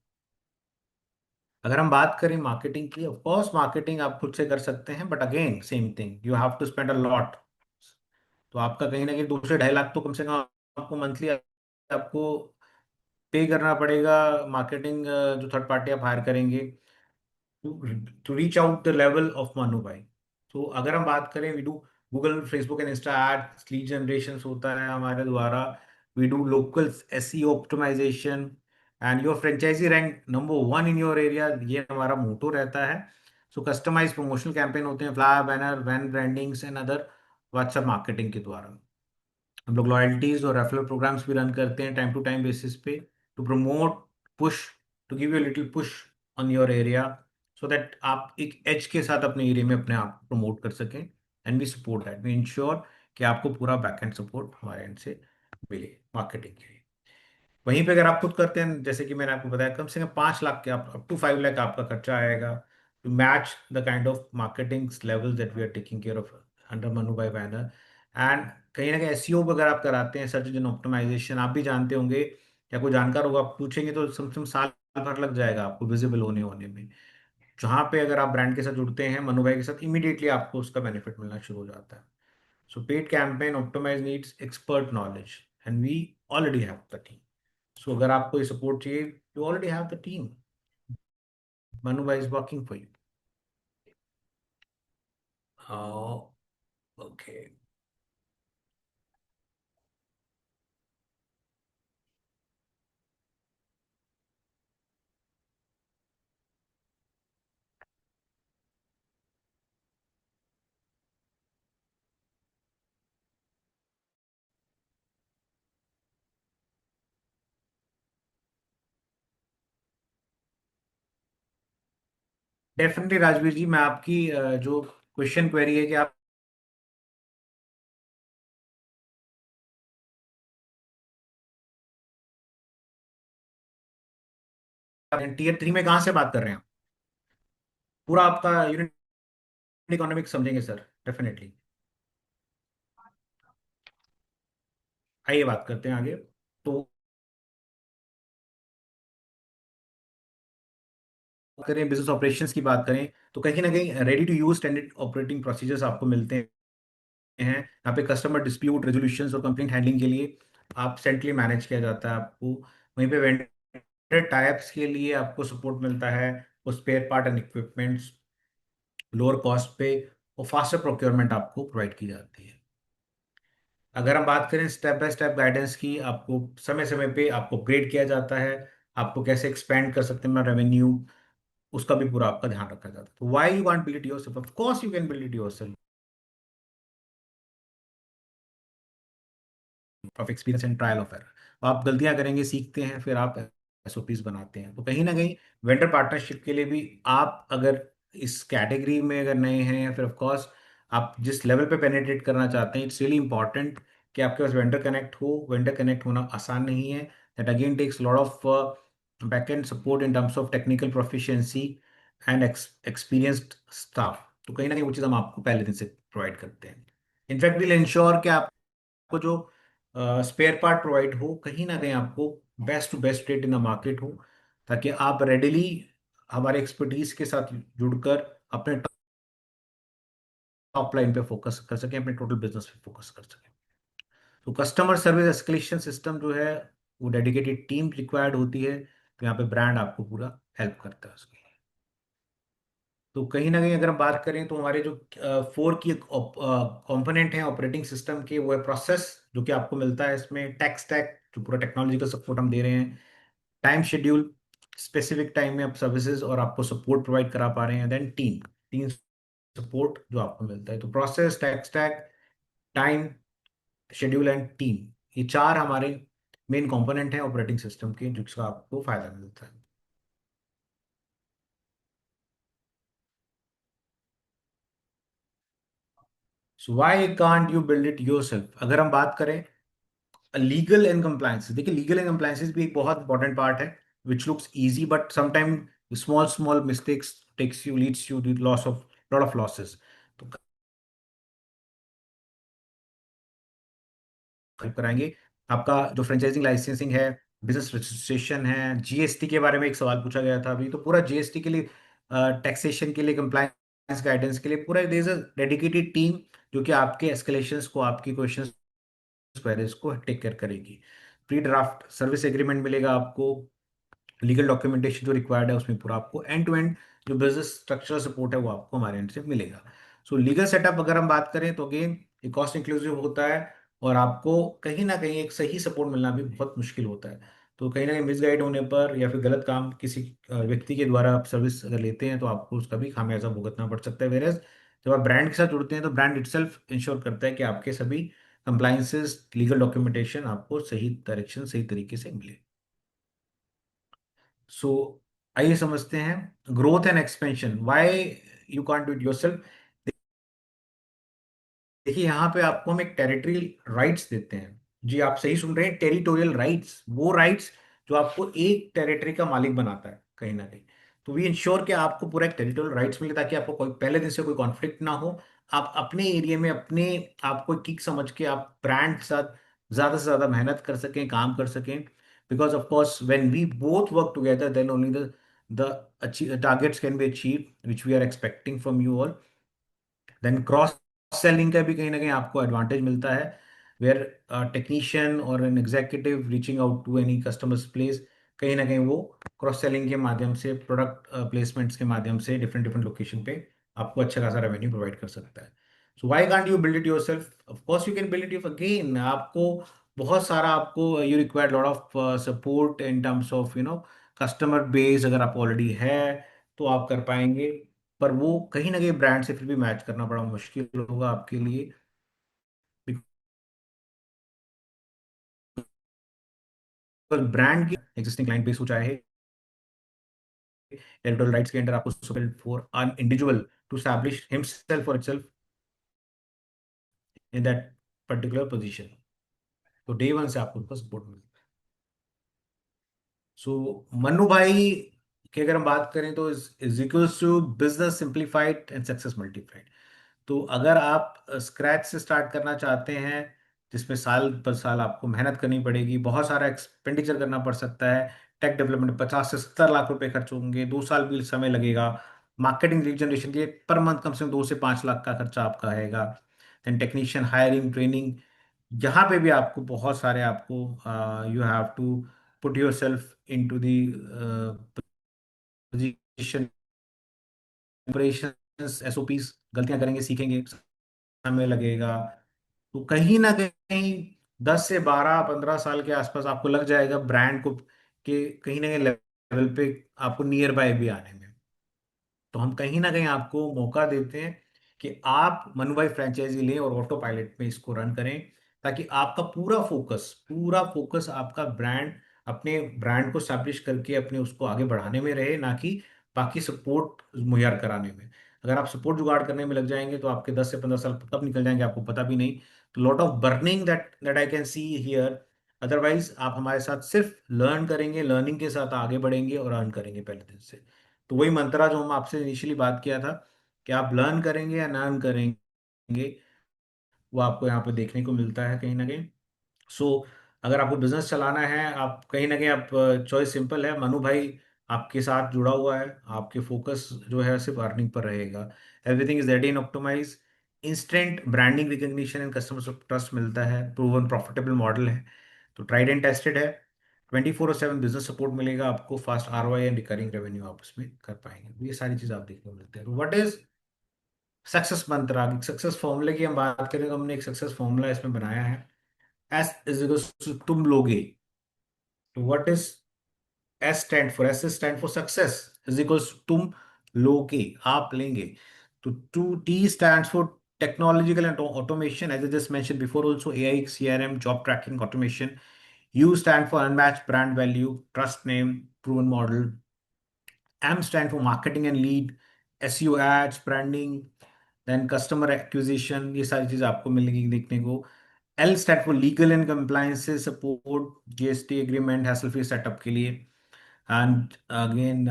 अगर हम बात करें मार्केटिंग की, ऑफ कोर्स मार्केटिंग आप खुद से कर सकते हैं, but again same thing, you have to spend a lot. तो आपका कहीं ना कहीं 2 से 2.5 लाख तो कम से कम आपको मंथली आपको पे करना पड़ेगा, मार्केटिंग जो थर्ड पार्टी आप हायर करेंगे to reach out the level of Manu Bhai. तो अगर हम बात करें, we do Google, Facebook and Insta ad, lead generation होता है हमारे द्वारा, we do local SEO optimisation, and your franchisee rank number 1 in your area, ये हमारा मोटो रहता है। सो कस्टमाइज प्रमोशनल कैंपेन होते हैं, flyer, banner, van brandings and other WhatsApp marketing के द्वारा। हम लोग लॉयल्टीज और रेफरल प्रोग्राम्स भी रन करते हैं टाइम टू टाइम बेसिस पे, to promote, push, to give you little push on your area, so that आप एक एज के साथ अपने एरिया में अपने आप प्रमोट कर सकें। And we support that, we ensure कि आपको पूरा बैक एंड सपोर्ट हमारे एंड से मिले मार्केटिंग के लिए। वहीं पे अगर आप खुद करते हैं, जैसे कि मैंने आपको बताया, कम से कम 5 लाख के आप अप टू 5 लाख आपका खर्चा आएगा। to match the kind of marketing levels that we are taking care of under Manu भाई बैनर. एंड कहीं ना कहीं एसईओ वगैरह आप कराते हैं, सर्च इंजन ऑप्टिमाइजेशन, आप भी जानते होंगे या कोई जानकार होगा, आप पूछेंगे तो समथिंग साल भर लग जाएगा आपको विजिबल होने होने में. जहाँ पे अगर आप ब्रांड के साथ जुड़ते हैं मनु भाई के साथ, इमीडिएटली आपको उसका बेनिफिट मिलना शुरू हो जाता है. So paid campaign optimize needs expert knowledge and we already have the team. So अगर आपको ये सपोर्ट चाहिए, you already have the team. Manu भाई is working for you. Okay. Definitely Rajveer ji, मैं आपकी जो क्वेश्चन क्वेरी है कि आप टीयर 3 में कहाँ से बात कर रहे हैं, पूरा आपका यूनिट इकोनॉमिक्स समझेंगे सर, डेफिनेटली. आइए बात करते हैं आगे. तो करें बिजनेस ऑपरेशंस की बात करें, तो कहीं ना कहीं ready to use standard operating procedures आपको मिलते हैं. यहाँ पे कस्टमर डिस्प्यूट रेजोल्यूशंस और कंप्लेंट हैंडलिंग के लिए आप सेंट्रली मैनेज किया जाता है आपको. वहीं पे वेंडर टाइप्स के लिए आपको सपोर्ट मिलता है, वो spare part and equipments lower cost पे और फास्टर प्रोक्योरमेंट आपको प्रोवाइड की जाती है. अगर हम बात करें स्टेप बाय स्टेप गाइडेंस की, आपको समय समय पे आपको अपग्रेड किया जाता है, आपको कैसे एक्सपेंड कर सकते हैं रेवेन्यू, उसका भी पूरा आपका ध्यान रखा जाता है. तो why you can't build it yourself, of course you can build it yourself. Of experience and trial of error, आप गलतियां करेंगे, सीखते हैं, फिर आप एसओपीज बनाते हैं. तो कहीं ना कहीं वेंडर पार्टनरशिप के लिए भी आप अगर इस कैटेगरी में अगर नए हैं, या फिर ऑफ कोर्स आप जिस लेवल पे पेनिट्रेट करना चाहते हैं, इट्स रियली इंपॉर्टेंट कि आपके पास वेंडर कनेक्ट हो. वेंडर कनेक्ट होना आसान नहीं है. That again takes lot of back end support in terms of technical proficiency and experienced staff. तो कहीं ना कहीं वो चीज़ हम आपको पहले दिन से प्रोवाइड करते हैं. इनफैक्ट विल इंश्योर कि आपको जो स्पेयर पार्ट प्रोवाइड हो, कहीं ना कहीं आपको best to best rate in the market हो, ताकि आप रेडिली हमारे एक्सपर्टीज के साथ जुड़कर अपने टॉप लाइन पे फोकस कर सकें, अपने टोटल बिजनेस पे फोकस कर सकें. तो कस्टमर सर्विस एस्केलेशन सिस्टम जो है, वो डेडिकेटेड टीम रिक्वायर्ड होती है. तो यहाँ पे ब्रांड आपको पूरा हेल्प करता है उसके लिए. तो कहीं ना कहीं अगर हम बात करें, तो हमारे जो 4 की कंपोनेंट हैं ऑपरेटिंग सिस्टम के, वो है प्रोसेस, जो कि आपको मिलता है इसमें, टेक स्टैक जो पूरा टेक्नोलॉजिकल सपोर्ट हम दे रहे हैं, टाइम शेड्यूल, स्पेसिफिक टाइम में आप सर्विसेज और आपको सपोर्ट प्रोवाइड करा पा रहे हैं, देन टीम, टीम सपोर्ट जो आपको मिलता है. तो process, tech stack, time schedule and team, ये 4 हमारे मेन कंपोनेंट हैं ऑपरेटिंग सिस्टम के, जिसका आपको फायदा मिलता है. So why can't you build it yourself. अगर हम बात करें लीगल एंड कंप्लायंस, देखिए लीगल एंड कंप्लायंसेस भी एक बहुत इंपॉर्टेंट पार्ट है, which looks easy but sometime small small mistakes takes you leads you loss of lot of losses. तो हेल्प कराएंगे. आपका जो फ्रेंचाइजिंग लाइसेंसिंग है, बिजनेस रजिस्ट्रेशन है, जीएसटी के बारे में एक सवाल पूछा गया था अभी, तो पूरा जीएसटी के लिए, टैक्सेशन के लिए, कंप्लायंस गाइडेंस के लिए पूरा there is a dedicated team, जो कि आपके एस्केलेशंस को, आपकी क्वेश्चंस क्वेरीज को टेक केयर करेगी. प्री ड्राफ्ट सर्विस एग्रीमेंट मिलेगा आपको, लीगल डॉक्यूमेंटेशन जो रिक्वायर्ड है उसमें पूरा आपको एंड टू एंड जो बिजनेस स्ट्रक्चरल सपोर्ट है वो आपको हमारे एंड से मिलेगा. सो लीगल सेटअप अगर हम बात करें, तो अगेन ये कॉस्ट इंक्लूसिव होता है, और आपको कहीं ना कहीं एक सही सपोर्ट मिलना भी बहुत मुश्किल होता है. तो कहीं ना कहीं मिसगाइड होने पर या फिर गलत काम किसी व्यक्ति के द्वारा आप सर्विस अगर लेते हैं, तो आपको उसका भी खामियाजा भुगतना पड़ सकता है. वेरएज जब आप ब्रांड के साथ जुड़ते हैं, तो ब्रांड इटसेल्फ इंश्योर करता है कि आपके सभी कंप्लाइंसेस, लीगल डॉक्यूमेंटेशन आपको सही डायरेक्शन, सही तरीके से मिले. सो आइए समझते हैं growth and expansion, why you can't do it yourself. देखिए यहाँ पे आपको हम एक टेरिटरी राइट्स देते हैं. जी आप सही सुन रहे हैं, टेरिटोरियल राइट्स, वो राइट्स जो आपको एक टेरिटरी का मालिक बनाता है कहीं ना कहीं. तो वी इंश्योर कि आपको पूरा एक टेरिटोरियल राइट्स मिले, ताकि आपको कोई पहले दिन से कोई कॉन्फ्लिक्ट ना हो। आप अपने एरिया में अपने आप को किक समझ के आप ब्रांड के साथ ज़्यादा से ज़्यादा मेहनत कर सकें, काम कर सकें। Because of course when we both work together, then only the targets can be achieve which we are expecting from you all. Then cross selling का भी कहीं ना कहीं आपको एडवांटेज मिलता है, वेयर टेक्नीशियन और an executive reaching out to any customers place, कहीं ना कहीं वो क्रॉस सेलिंग के माध्यम से, प्रोडक्ट प्लेसमेंट्स के माध्यम से डिफरेंट डिफरेंट लोकेशन पे आपको अच्छा खासा रेवेन्यू प्रोवाइड कर सकता है। So why can't you build it yourself? Of course you can build it your again. आपको बहुत सारा, आपको you require lot of support in terms of customer base. अगर आप ऑलरेडी है तो आप कर पाएंगे, पर वो कहीं ना कहीं ब्रांड से फिर भी मैच करना बड़ा मुश्किल होगा आपके लिए। बिकॉज ब्रांड की एग्जिस्टिंग क्लाइंट बेस हो, चाहे एडिटोरियल राइट्स के अंडर आपको support for an individual to establish himself और itself in that particular position, तो डे वन से आपको उनका सपोर्ट मिलता है। सो मन्नू भाई की अगर हम बात करें तो is equals to business simplified and success multiplied. तो अगर आप स्क्रैच से स्टार्ट करना चाहते हैं, जिसमें साल पर साल आपको मेहनत करनी पड़ेगी, बहुत सारा एक्सपेंडिचर करना पड़ सकता है, टेक डेवलपमेंट 50 से 70 लाख रुपए खर्च होंगे, 2 साल भी समय लगेगा, मार्केटिंग लीड जनरेशन के लिए पर मंथ कम से कम 2 से 5 लाख का खर्चा आपका आएगा, देन टेक्नीशियन हायरिंग ट्रेनिंग, यहाँ पे भी आपको बहुत सारे, आपको you have to put yourself into the position, operation, SOPs, गलतियां करेंगे सीखेंगे, समय लगेगा। तो कहीं ना कहीं 10 से 12 15 साल के आसपास आपको लग जाएगा ब्रांड को कि कहीं ना कहीं लेवल पे आपको नियर बाय भी आने में। तो हम कहीं ना कहीं आपको मौका देते हैं कि आप मनु भाई फ्रेंचाइजी लें और ऑटो पायलट में इसको रन करें, ताकि आपका पूरा फोकस आपका ब्रांड, अपने ब्रांड को स्टैब्लिश करके अपने उसको आगे बढ़ाने में रहे, ना कि बाकी सपोर्ट मुहैया कराने में। अगर आप सपोर्ट जुगाड़ करने में लग जाएंगे तो आपके 10 से 15 साल कब निकल जाएंगे आपको पता भी नहीं। तो lot of burning that that I can see here. Otherwise आप हमारे साथ सिर्फ लर्न करेंगे, लर्निंग के साथ आगे बढ़ेंगे और अर्न करेंगे पहले दिन से। तो वही मंत्रा जो हम आपसे इनिशियली बात किया था कि आप लर्न करेंगे या नर्न करेंगे, वो आपको यहाँ पे देखने को मिलता है कहीं ना कहीं। सो अगर आपको बिजनेस चलाना है, आप कहीं ना कहीं, आप चॉइस सिंपल है, मनु भाई आपके साथ जुड़ा हुआ है, आपके फोकस जो है सिर्फ अर्निंग पर रहेगा। Everything is ready in optimise, instant branding recognition and customer trust मिलता है, प्रूवन प्रॉफिटेबल मॉडल है, तो ट्राइड एंड टेस्टेड है। 24/7 बिजनेस सपोर्ट मिलेगा आपको, fast ROI and recurring revenue आप उसमें कर पाएंगे। तो ये सारी चीज़ आप देखने को मिलते हैं। तो what is success Mantra, success फॉर्मूले की हम बात करें तो हमने एक सक्सेस फॉर्मूला इसमें बनाया है। एस इज इक्वल्स टू तुम लोगे। तो what is S stand for? S stand for success, is equals तुम लोगे, आप लेंगे। तो to T stand for technological and automation, as I just mention before also, AI, CRM, job tracking, automation. U stand for unmatched brand value, trust name, proven model. M stand for marketing and lead, SEO ads, branding, then customer acquisition, ये सारी चीज़ आपको मिलेगी देखने को। L stand for legal and compliance support, GST agreement, hassle free setup के लिए। And again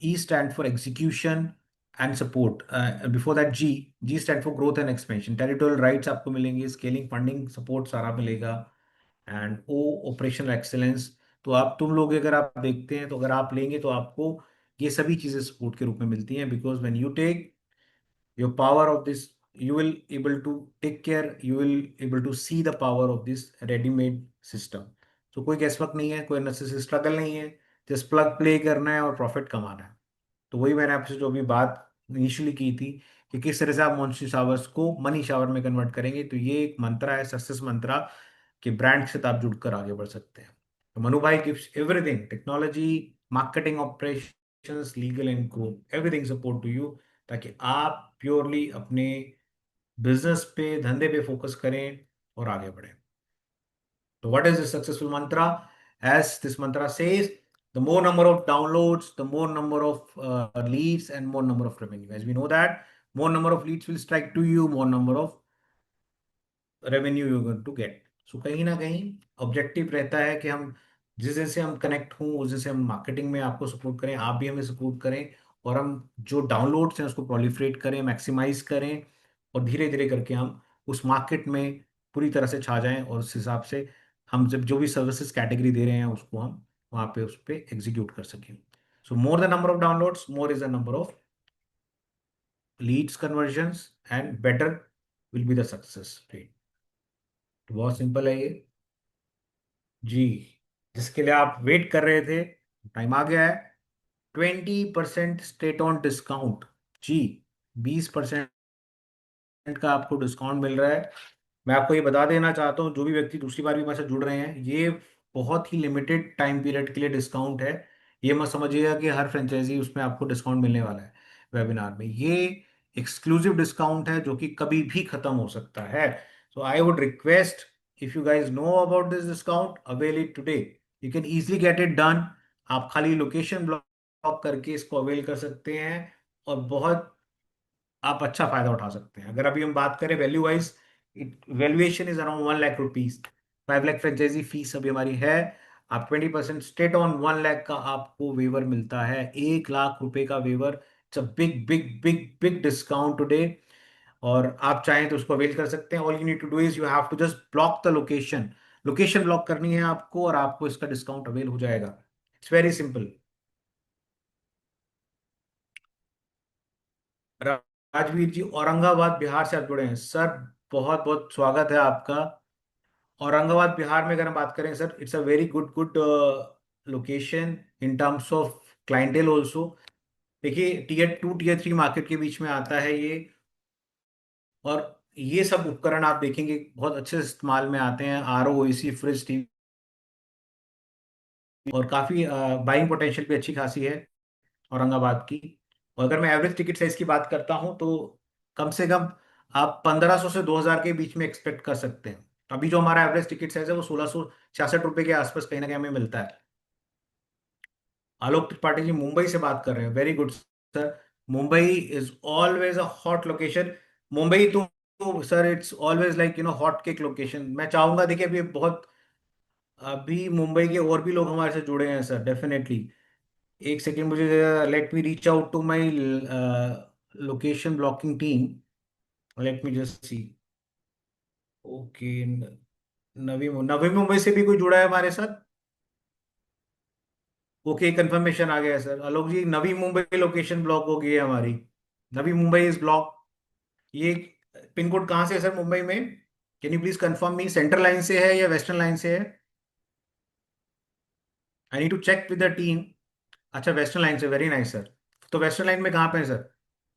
E stand for execution and support. Before that G stand for growth and expansion, territorial rights आपको मिलेंगे, स्केलिंग, फंडिंग, सपोर्ट सारा मिलेगा। And O operational excellence. तो आप, तुम लोग अगर आप देखते हैं तो अगर आप लेंगे तो आपको ये सभी चीजें सपोर्ट के रूप में मिलती हैं, because when you take your power of this, you will able to take care, you will able to see the power of this ready made system। तो कोई गैस वर्क नहीं है, कोई नेसेसरी स्ट्रगल नहीं है, जस्ट प्लग प्ले करना है और प्रॉफिट कमाना है। तो वही मैंने आपसे जो अभी बात इनिशियली की थी कि किस तरह से आप मॉन्सून शावर्स को मनी शावर में कन्वर्ट करेंगे, तो ये एक मंत्रा है, सक्सेस मंत्रा, कि ब्रांड के साथ आप जुड़कर आगे बढ़ सकते हैं। तो Manu Bhai gives everything, technology, marketing, operations, legal and growth, everything support to you, ताकि आप प्योरली अपने बिजनेस पे, धंधे पे फोकस करें और आगे बढ़ें। तो what is the successful mantra? As this mantra says, the more number of downloads, the more number of leads and more number of revenue. As we know that more number of leads will strike to you, more number of revenue you're going to get. So कहीं ना कहीं objective रहता है कि हम जिस जैसे हम कनेक्ट हूँ उस जैसे हम मार्केटिंग में आपको सपोर्ट करें, आप भी हमें सपोर्ट करें, और हम जो डाउनलोड्स हैं उसको प्रोलिफरेट करें, मैक्सिमाइज करें, और धीरे धीरे करके हम उस मार्केट में पूरी तरह से छा जाएं, और उस हिसाब से हम जब जो भी सर्विसेज कैटेगरी दे रहे हैं उसको हम वहाँ पे उस पर एग्जीक्यूट कर सकें। So more the number of downloads, more is the number of leads conversions, and better will be the success rate. बहुत सिंपल है ये जी। जिसके लिए आप वेट कर रहे थे, टाइम आ गया है। 20% स्टेट ऑन डिस्काउंट जी। 20% का आपको डिस्काउंट मिल रहा है। मैं आपको ये बता देना चाहता हूँ, जो भी व्यक्ति दूसरी बार भी मेरे साथ जुड़ रहे हैं, ये बहुत ही लिमिटेड टाइम पीरियड के लिए डिस्काउंट है। ये मत समझिएगा कि हर फ्रेंचाइजी उसमें आपको डिस्काउंट मिलने वाला है वेबिनार में। ये एक्सक्लूसिव डिस्काउंट है जो कि कभी भी खत्म हो सकता है। So I would request, if you guys know about this discount, avail it today. You can easily get it done. आप खाली लोकेशन ब्लॉक करके इसको अवेल कर सकते हैं, और बहुत आप अच्छा फायदा उठा सकते हैं। अगर अभी हम बात करें value wise, valuation is around 1 lakh rupees. 5 lakh franchisee fees अभी हमारी है। आप 20% स्टेट ऑन 1 लाख का आपको वेवर मिलता है, 1 लाख रुपए का waiver. It's a big big big big discount today. और आप चाहें तो उसको अवेल कर सकते हैं। All you need to do is you have to just block the location. Location block करनी है आपको, और आपको इसका डिस्काउंट अवेल हो जाएगा। It's very simple. Rajveer ji, Aurangabad Bihar से आप जुड़े हैं सर, बहुत बहुत स्वागत है आपका। औरंगाबाद बिहार में अगर हम बात करें sir, it's a very good good location in terms of clientele also. देखिए, टीयर 2 टीयर 3 मार्केट के बीच में आता है ये। और ये सब उपकरण आप देखेंगे बहुत अच्छे से इस्तेमाल में आते हैं, RO AC फ्रिज टीवी, और काफ़ी बाइंग पोटेंशियल भी अच्छी खासी है औरंगाबाद की। और अगर मैं एवरेज टिकट साइज की बात करता हूं तो कम से कम आप 1500 से 2000 के बीच में एक्सपेक्ट कर सकते हैं। अभी जो हमारा एवरेज टिकट साइज है वो 1666 रुपए के आसपास कहीं ना कहीं हमें मिलता है। आलोक त्रिपाठी जी मुंबई से बात कर रहे हैं, very good sir. Mumbai is always a hot location. Mumbai तो sir it's always like hot cake location. मैं चाहूंगा, देखिए अभी बहुत, अभी मुंबई के और भी लोग हमारे से जुड़े हैं सर, डेफिनेटली। एक सेकेंड मुझे, let me reach out to my location blocking team. Let me just see. Okay, Navi Navi Mumbai से भी कोई जुड़ा है हमारे साथ? ओके, कंफर्मेशन आ गया है sir. Alok ji, Navi Mumbai location block हो गई है हमारी। Navi Mumbai is block. ये पिन कोड कहाँ से है सर मुंबई में? Can you please confirm me, central line से है या वेस्टर्न लाइन से है? I need to check with the team. अच्छा, वेस्टर्न लाइन से, वेरी नाइस सर। तो वेस्टर्न लाइन में कहाँ पे है सर?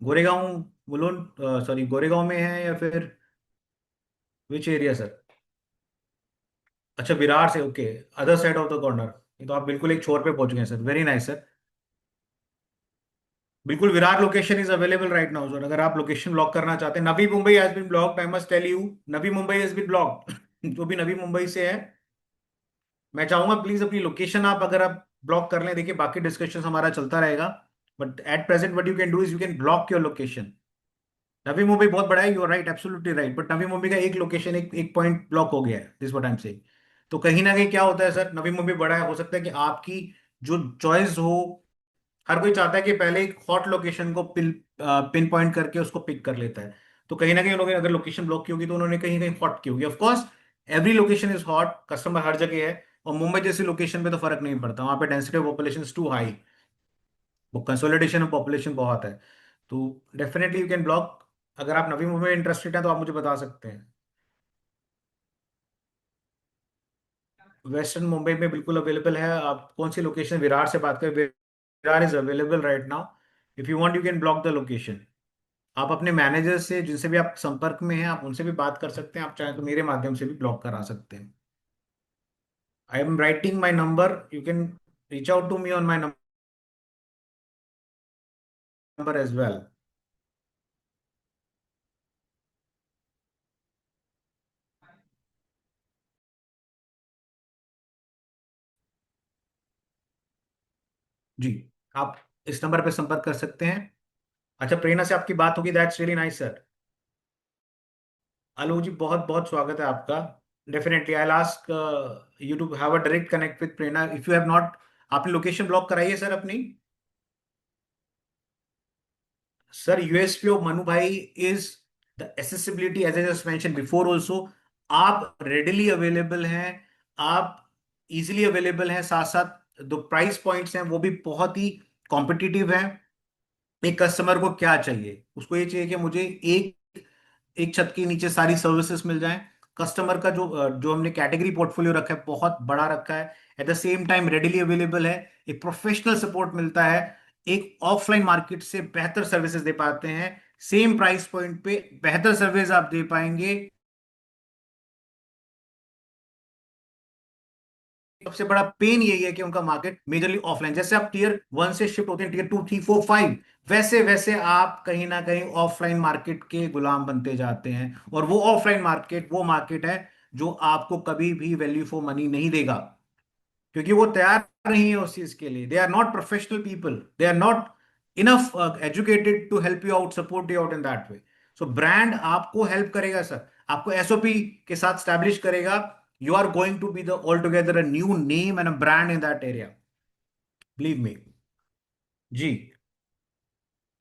गोरेगांव, मुलुंड, सॉरी गोरेगांव में है या फिर विच एरिया सर? अच्छा, विरार से, okay. Other side of the corner. ये तो आप बिल्कुल एक छोर पे पहुंच गए सर, वेरी नाइस सर। बिल्कुल, Virar location is available right now sir. अगर आप लोकेशन ब्लॉक करना चाहते हैं, Navi Mumbai has been blocked, I must tell you. Navi Mumbai has been blocked. जो भी नवी मुंबई से है, मैं चाहूंगा प्लीज अपनी लोकेशन आप अगर आप ब्लॉक कर लें। देखिए, बाकी डिस्कशन हमारा चलता रहेगा, but at present what you can do is you can block your location. Navi Mumbai बहुत बड़ा है, you are right, absolutely right, but Navi Mumbai का एक लोकेशन, एक पॉइंट ब्लॉक हो गया है, this what I am saying. तो कहीं ना कहीं क्या होता है सर, नवी मुंबई बड़ा है, हो सकता है कि आपकी जो चॉइस हो, हर कोई चाहता है कि पहले एक हॉट लोकेशन को पिन पॉइंट करके उसको पिक कर लेता है। तो कहीं ना कहीं उन्होंने अगर लोकेशन ब्लॉक की होगी तो उन्होंने कहीं कहीं हॉट की होगी। Of course every location is hot, customer हर जगह है। और मुंबई जैसी लोकेशन पे तो फर्क नहीं पड़ता, वहां पे density of population is too high, वो कंसोलिडेशन ऑफ पॉपुलेशन बहुत है। तो डेफिनेटली यू कैन ब्लॉक। अगर आप नवी मुंबई में इंटरेस्टेड हैं तो आप मुझे बता सकते हैं। वेस्टर्न मुंबई में बिल्कुल अवेलेबल है। आप कौन सी लोकेशन, विरार से बात करें, Virar is available right now. If you want you can block the location. आप अपने मैनेजर से, जिनसे भी आप संपर्क में हैं, आप उनसे भी बात कर सकते हैं। आप चाहें तो मेरे माध्यम से भी ब्लॉक करा सकते हैं। I am writing my number, you can reach out to me on my number as well. जी, आप इस नंबर पे संपर्क कर सकते हैं। अच्छा, प्रेरणा से आपकी बात होगी, that's really nice sir. Alok ji, बहुत बहुत स्वागत है आपका। Definitely I ask you to have a direct connect with Prerna if you have not. आपने लोकेशन ब्लॉक कराई है सर अपनी? सर यूएसपी ऑफ मनु भाई is the accessibility, as I just mention before also. आप रेडिली अवेलेबल हैं, आप easily available हैं, साथ साथ दो प्राइस पॉइंट्स हैं वो भी बहुत ही कॉम्पिटिटिव हैं। एक कस्टमर को क्या चाहिए, उसको ये चाहिए कि मुझे एक एक छत के नीचे सारी सर्विसेज मिल जाएं। कस्टमर का जो हमने कैटेगरी पोर्टफोलियो रखा है बहुत बड़ा रखा है। At the same time readily available है, एक प्रोफेशनल सपोर्ट मिलता है, एक ऑफलाइन मार्केट से बेहतर सर्विसेज दे पाते हैं। सेम प्राइस पॉइंट पे बेहतर सर्विस आप दे पाएंगे। सबसे बड़ा पेन यही है कि उनका मार्केट मेजरली ऑफलाइन, जैसे आप टीयर 1 से शिफ्ट होते हैं टीयर 2, 3, 4, 5, वैसे वैसे आप कहीं ना कहीं ऑफलाइन मार्केट के गुलाम बनते जाते हैं। और वो ऑफलाइन मार्केट वो मार्केट है जो आपको कभी भी वैल्यू फॉर मनी नहीं देगा, क्योंकि वो तैयार नहीं है उस चीज के लिए। They are not professional people, they are not enough educated to help you out, support you out in that way. So brand आपको हेल्प करेगा सर, आपको एसओपी के साथ स्टैब्लिश करेगा। You are going to be the all together a new name and a brand in that area, believe me. जी।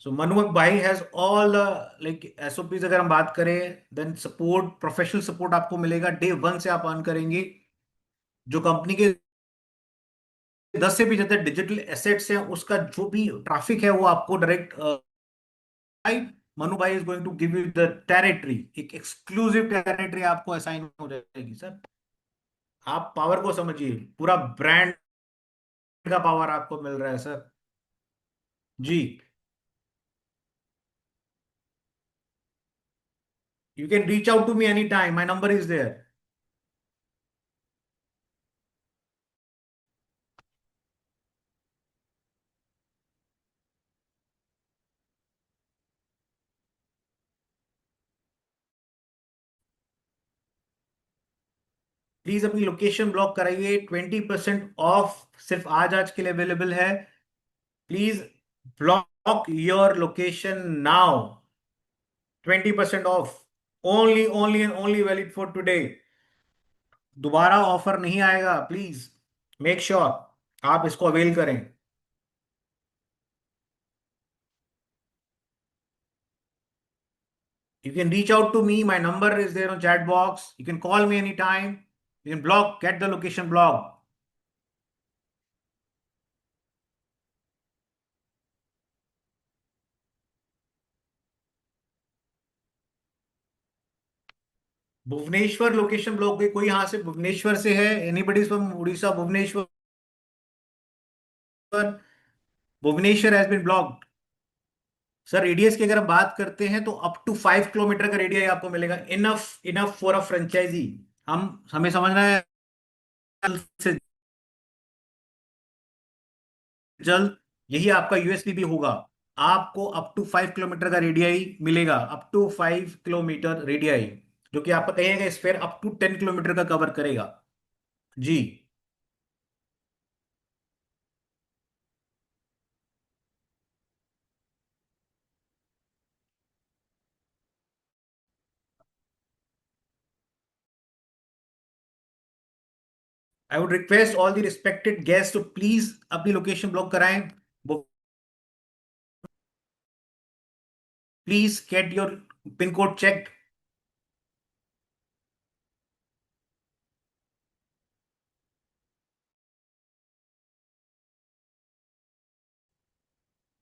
So Manu भाई has all like SOPs. अगर हम बात करें देन सपोर्ट, प्रोफेशनल सपोर्ट आपको मिलेगा डे वन से आप अर्न करेंगे। जो कंपनी के 10 से भी ज्यादा डिजिटल एसेट्स हैं उसका जो भी ट्रैफिक है वो आपको डायरेक्ट भाई, मनु भाई is going to give you the territory, एक एक्सक्लूसिव टेरिटरी आपको असाइन हो जाएगी सर। आप पावर को समझिए, पूरा ब्रांड का पावर आपको मिल रहा है सर। जी। You can reach out to me any time, my number is there. Please अपनी लोकेशन ब्लॉक कराइए, 20% ऑफ सिर्फ आज आज के लिए अवेलेबल है। Please block your location now, 20% of, only only and only valid for today. दोबारा ऑफर नहीं आएगा, प्लीज मेक श्योर आप इसको अवेल करें। You can reach out to me. My number is there on chat box. You can call me anytime. You can block, get the location blocked. Bhubaneswar location block गई, कोई यहां से भुवनेश्वर से है? Anybody from Orissa Bhubaneswar? Bhubaneswar has been blocked. Sir radius की अगर हम बात करते हैं तो अप टू 5 किलोमीटर का रेडियस आपको मिलेगा, enough enough for a franchisee. हम हमें समझना है जल्द से जल्द यही आपका यूएसपी भी होगा। आपको अप टू 5 किलोमीटर का रेडियाई मिलेगा, अप टू 5 किलोमीटर रेडियाई, जो कि आपका कहेगा स्फेयर अप टू 10 किलोमीटर का कवर करेगा। जी। I would request all the respected guest to please अपनी लोकेशन ब्लॉक कराएं। Please get your pin code check.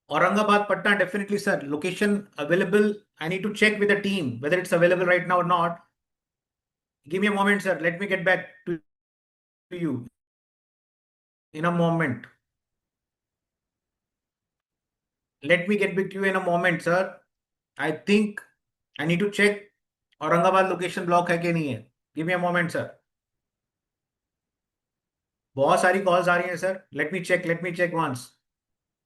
Aurangabad Patna, definitely sir, location available. I need to check with the team whether it's available right now or not. Give me a moment, sir. Let me get back to you in a moment. Let me get back to you in a moment, sir. I think I need to check Aurangabad location block है कि नहीं है। Give me a moment sir. बहुत सारी calls आ रही हैं sir, let me check once.